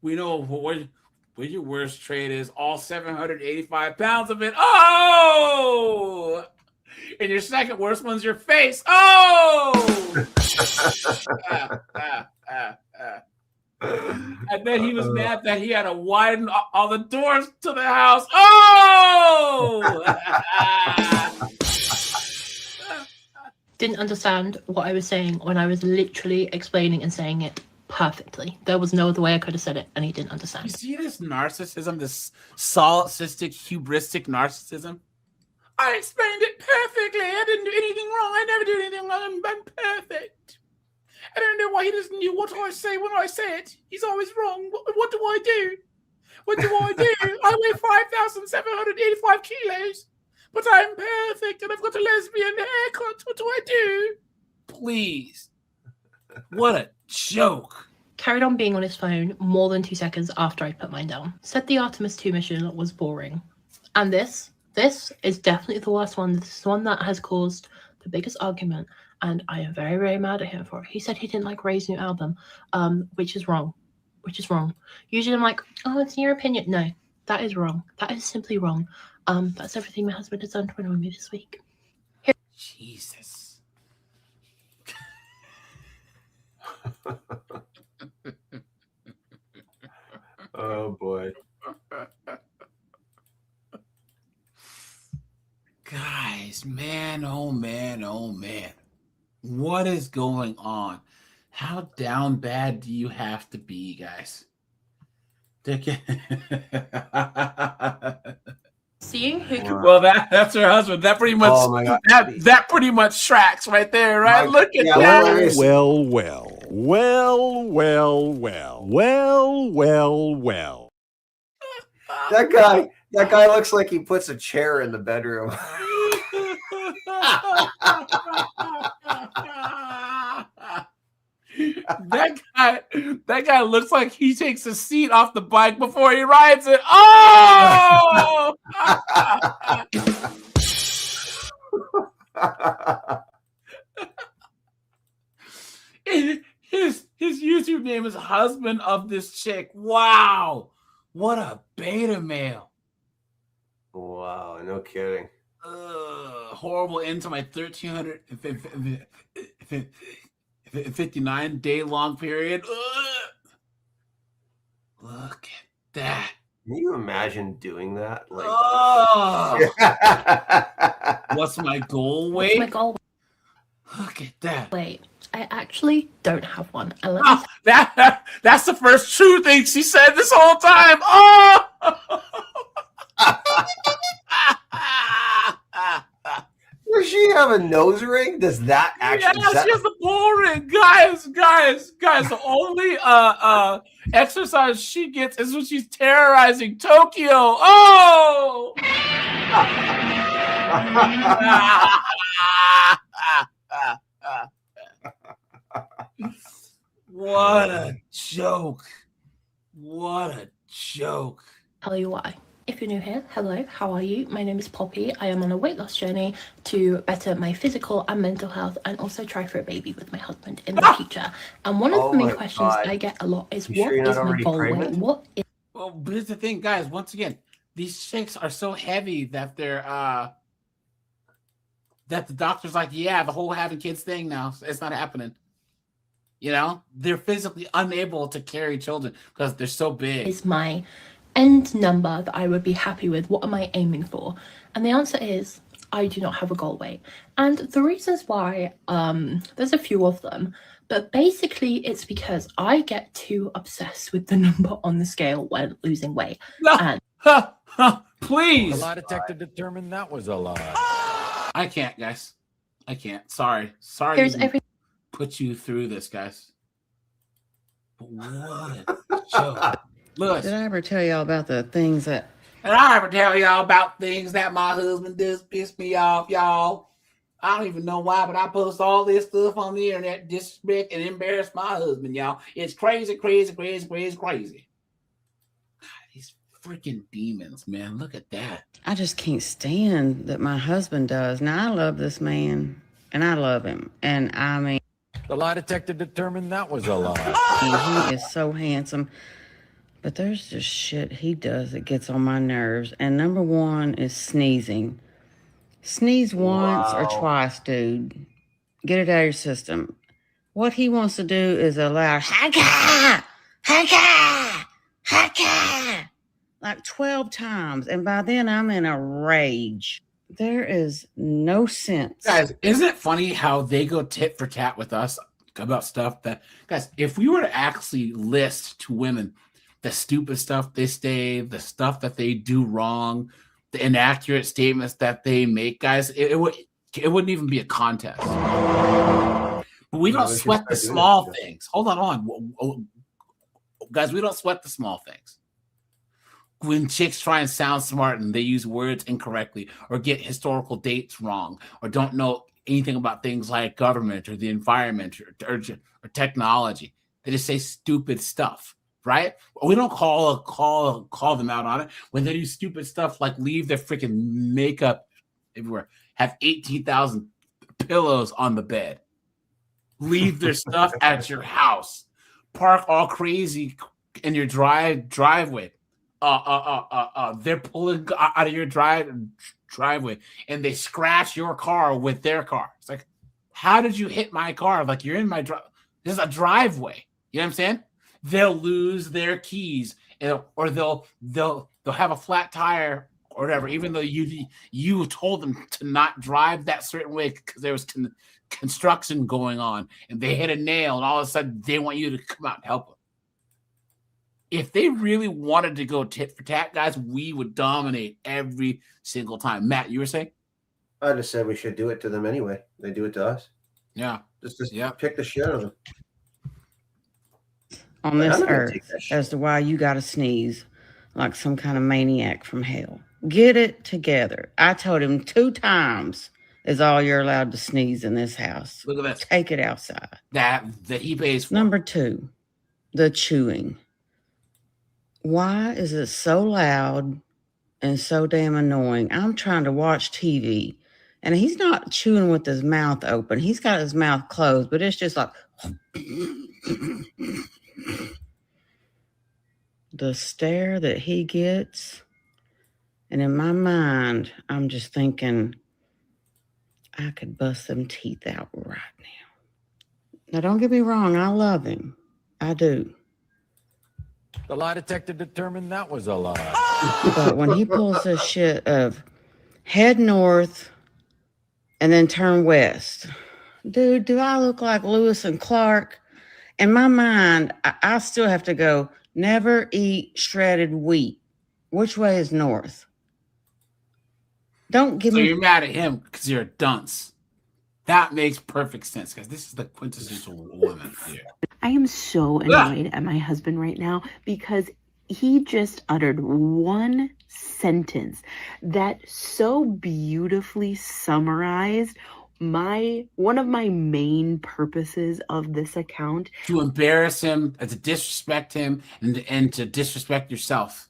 We know what your worst trait is. All 785 pounds of it. Oh! And your second worst one's your face. Oh! And then he was mad that he had to widen all the doors to the house. Oh! Didn't understand what I was saying when I was literally explaining and saying it perfectly. There was no other way I could have said it, and he didn't understand. You see this narcissism, this solipsistic, hubristic narcissism? I explained it perfectly. I didn't do anything wrong. I never do anything wrong. I'm perfect. I don't know why he doesn't do what I say when I say it. He's always wrong. What do I do? What do I do? I weigh 5,785 kilos, but I'm perfect and I've got a lesbian haircut. What do I do? Please. What a joke. Carried on being on his phone more than 2 seconds after I put mine down. Said the Artemis 2 mission was boring. And this is definitely the worst one. This is the one that has caused the biggest argument, and I am very, very mad at him for it. He said he didn't like Ray's new album, which is wrong. Usually I'm like, oh, it's your opinion. No, that is wrong. That is simply wrong. That's everything my husband has done to annoy me this week. Here. Jesus. Oh boy. Guys, man, oh man, oh man. What is going on? How down bad do you have to be, guys? Seeing who can... Well, that's her husband. That pretty much that pretty much tracks right there, right? Look at that. Well. That guy looks like he puts a chair in the bedroom. That guy looks like he takes a seat off the bike before he rides it. Oh! His YouTube name is husband of this chick. Wow. What a beta male. Wow, no kidding. Horrible end to my 1,359 day long period. Look at that. Can you imagine doing that? Like, what's my goal weight? What's my goal? Look at that. Wait, I actually don't have one. That's the first true thing she said this whole time. Oh! Does she have a nose ring? Does that actually? Yeah, she has a bull ring, guys. The only exercise she gets is when she's terrorizing Tokyo. Oh! What a joke! What a joke! Tell you why. If you're new here, hello, how are you? My name is Poppy. I am on a weight loss journey to better my physical and mental health, and also try for a baby with my husband in the future. And one of the main questions I get a lot is, what is my goal weight? What is... Well, but here's the thing, guys. Once again, these chicks are so heavy that they're that the doctor's like, yeah, the whole having kids thing now, it's not happening. You know, they're physically unable to carry children because they're so big. Is my end number that I would be happy with? What am I aiming for? And the answer is, I do not have a goal weight. And the reasons why, there's a few of them, but basically it's because I get too obsessed with the number on the scale when losing weight. And please. The lie detector determined that was a lie. I can't, guys. I can't. Sorry Here's to put you through this, guys. But what a joke. Lewis. Did I ever tell y'all about the things that... And I ever tell y'all about things that my husband does piss me off, y'all. I don't even know why, but I post all this stuff on the internet, disrespect and embarrass my husband, y'all. It's crazy. God, these freaking demons, man. Look at that. I just can't stand that my husband does. Now, I love this man, and I love him. And I mean... The lie detector determined that was a lie. He is so handsome. But there's just shit he does that gets on my nerves. And number one is sneezing. Sneeze once or twice, dude. Get it out of your system. What he wants to do is allow Haka! Haka! Like 12 times. And by then I'm in a rage. There is no sense. Guys, isn't it funny how they go tit for tat with us about stuff that, guys, if we were to actually list to women the stupid stuff they say, the stuff that they do wrong, the inaccurate statements that they make, guys, it wouldn't even be a contest. But we don't sweat the small things. Hold on. Guys, we don't sweat the small things. When chicks try and sound smart and they use words incorrectly or get historical dates wrong or don't know anything about things like government or the environment or technology, they just say stupid stuff, right? We don't call them out on it when they do stupid stuff like leave their freaking makeup everywhere, have 18,000 pillows on the bed, leave their stuff at your house, park all crazy in your driveway. They're pulling out of your driveway and they scratch your car with their car. It's like, how did you hit my car? Like, you're in my this is a driveway. You know what I'm saying? They'll lose their keys, or they'll have a flat tire or whatever, even though you told them to not drive that certain way because there was construction going on and they hit a nail, and all of a sudden they want you to come out and help them. If they really wanted to go tit for tat, guys, we would dominate every single time. Matt, you were saying? I just said we should do it to them anyway. They do it to us. Yeah. Just pick the shit out of them. On this earth, as to why you got to sneeze like some kind of maniac from hell. Get it together. I told him 2 times is all you're allowed to sneeze in this house. Look at that. Take it outside. That he pays for. Number 2, the chewing. Why is it so loud and so damn annoying? I'm trying to watch TV, and he's not chewing with his mouth open. He's got his mouth closed, but it's just like the stare that he gets. And in my mind, I'm just thinking, I could bust them teeth out right now. Now, don't get me wrong. I love him. I do. The lie detector determined that was a lie. But when he pulls this shit of head north and then turn west, dude, do I look like Lewis and Clark? In my mind, I still have to go, never eat shredded wheat. Which way is north? Don't give me... So you're mad at him because you're a dunce. That makes perfect sense, guys. This is the quintessential woman here. I am so annoyed at my husband right now because he just uttered one sentence that so beautifully summarized one of my main purposes of this account. To embarrass him, to disrespect him, and to disrespect yourself.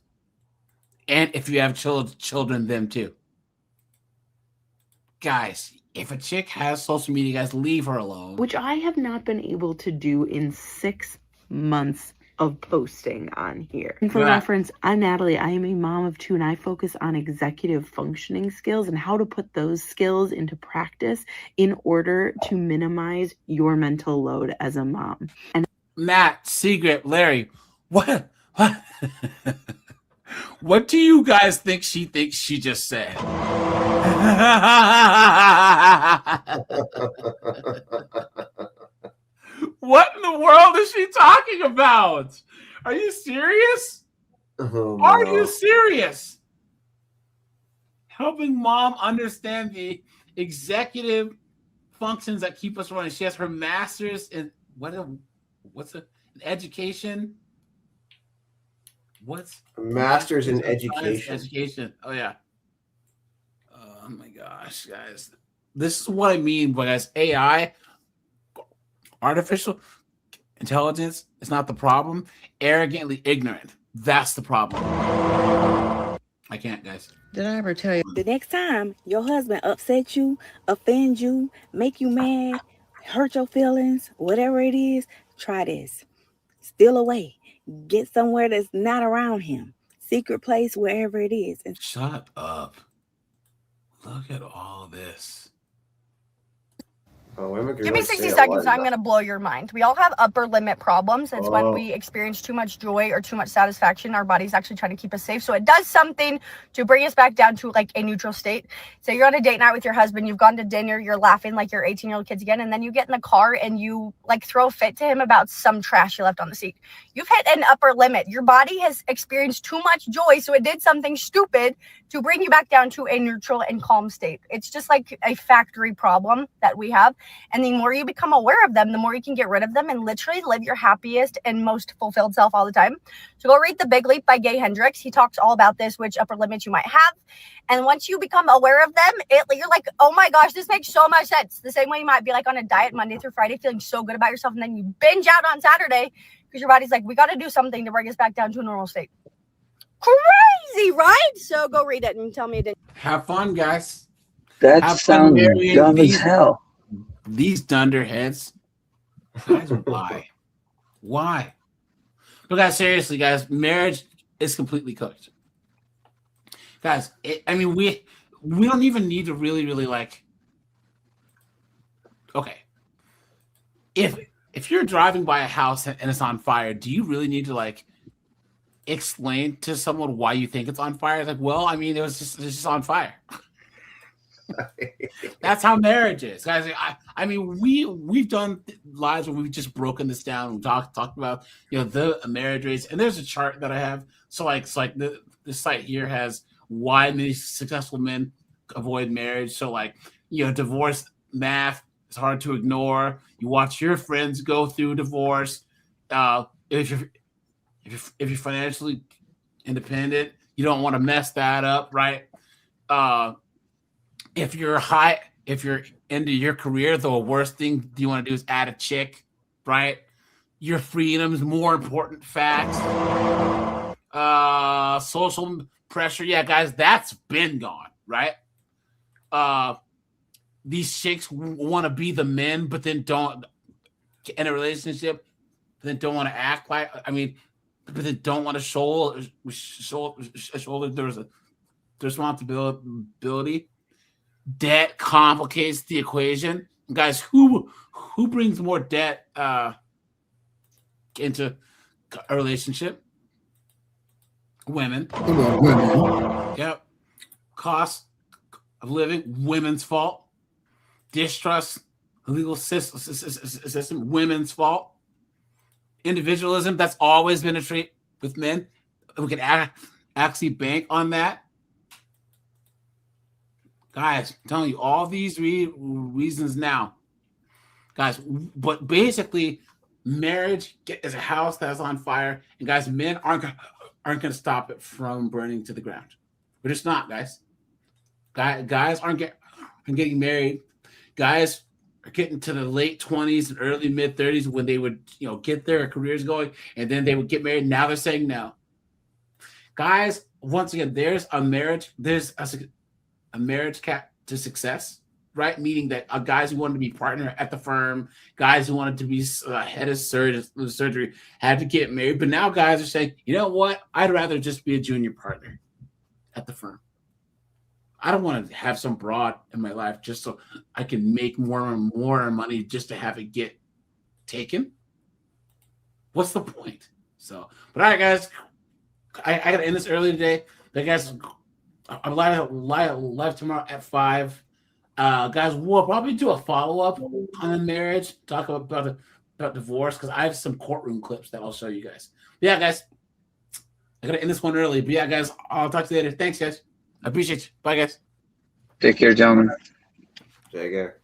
And if you have children, them too. Guys, if a chick has social media, guys, leave her alone. Which I have not been able to do in 6 months of posting on here. And for reference, I'm Natalie. I am a mom of 2, and I focus on executive functioning skills and how to put those skills into practice in order to minimize your mental load as a mom. And Matt, Secret, Larry, what? What do you guys think she thinks she just said? What in the world is she talking about? Are you serious? Oh, no. Are you serious? Helping mom understand the executive functions that keep us running. She has her master's in what's education? What's master's in education? Education. Oh yeah. Oh my gosh, guys. This is what I mean by guys. AI, artificial intelligence is not the problem. Arrogantly ignorant. That's the problem. I can't, guys. Did I ever tell you? The next time your husband upset you, offend you, make you mad, hurt your feelings, whatever it is, try this. Steal away. Get somewhere that's not around him. Secret place, wherever it is. And shut up. Look at all this. Give me 60 seconds. I'm going to blow your mind. We all have upper limit problems. It's when we experience too much joy or too much satisfaction. Our body's actually trying to keep us safe. So it does something to bring us back down to like a neutral state. So you're on a date night with your husband. You've gone to dinner. You're laughing like your 18-year-old kids again. And then you get in the car and you like throw a fit to him about some trash you left on the seat. You've hit an upper limit. Your body has experienced too much joy. So it did something stupid to bring you back down to a neutral and calm state. It's just like a factory problem that we have. And the more you become aware of them, the more you can get rid of them and literally live your happiest and most fulfilled self all the time. So go read The Big Leap by Gay Hendricks. He talks all about this, which upper limits you might have. And once you become aware of them, you're like, oh my gosh, this makes so much sense. The same way you might be like on a diet Monday through Friday, feeling so good about yourself. And then you binge out on Saturday because your body's like, we got to do something to bring us back down to a normal state. Crazy, right? So go read it and tell me it didn't. Have fun, guys. That sounds dumb as hell. These dunderheads. Guys, why? Why? But guys, seriously, guys, marriage is completely cooked. Guys, we don't even need to really like. Okay, if you're driving by a house and it's on fire, do you really need to like explain to someone why you think it's on fire? It's like, well, it was just on fire. That's how marriage is, guys. We've done lives where we've just broken this down. We talked about the marriage rates, and there's a chart that I have. So this site here has why many successful men avoid marriage. So divorce math is hard to ignore. You watch your friends go through divorce. If you're financially independent, you don't want to mess that up, right? If you're into your career, the worst thing you want to do is add a chick, right? Your freedom's more important. Facts. Social pressure. Yeah, guys, that's been gone, right? These chicks want to be the men, but then don't in a relationship, but then don't want to act like. But then don't want to shoulder there's a responsibility. Debt complicates the equation, guys. Who brings more debt into a relationship? Women. Yep. Cost of living, women's fault. Distrust, legal system, women's fault. Individualism, that's always been a trait with men. We can actually bank on that. Guys, I'm telling you, all these reasons now. Guys, but basically, marriage is a house that's on fire. And guys, men aren't going to stop it from burning to the ground. We're just not, guys. Guys aren't getting married. Guys are getting to the late 20s and early mid-30s when they would, get their careers going, and then they would get married. Now they're saying no. Guys, once again, there's a marriage cap to success, right? Meaning that guys who wanted to be partner at the firm, guys who wanted to be head of surgery had to get married. But now guys are saying, you know what? I'd rather just be a junior partner at the firm. I don't want to have some broad in my life just so I can make more and more money just to have it get taken. What's the point? So, but all right, guys, I got to end this early today. But guys, I'm live tomorrow at 5. Guys, we'll probably do a follow-up on marriage, talk about divorce, because I have some courtroom clips that I'll show you guys. But yeah, guys, I got to end this one early. But yeah, guys, I'll talk to you later. Thanks, guys. I appreciate you. Bye, guys. Take care, gentlemen. Take care.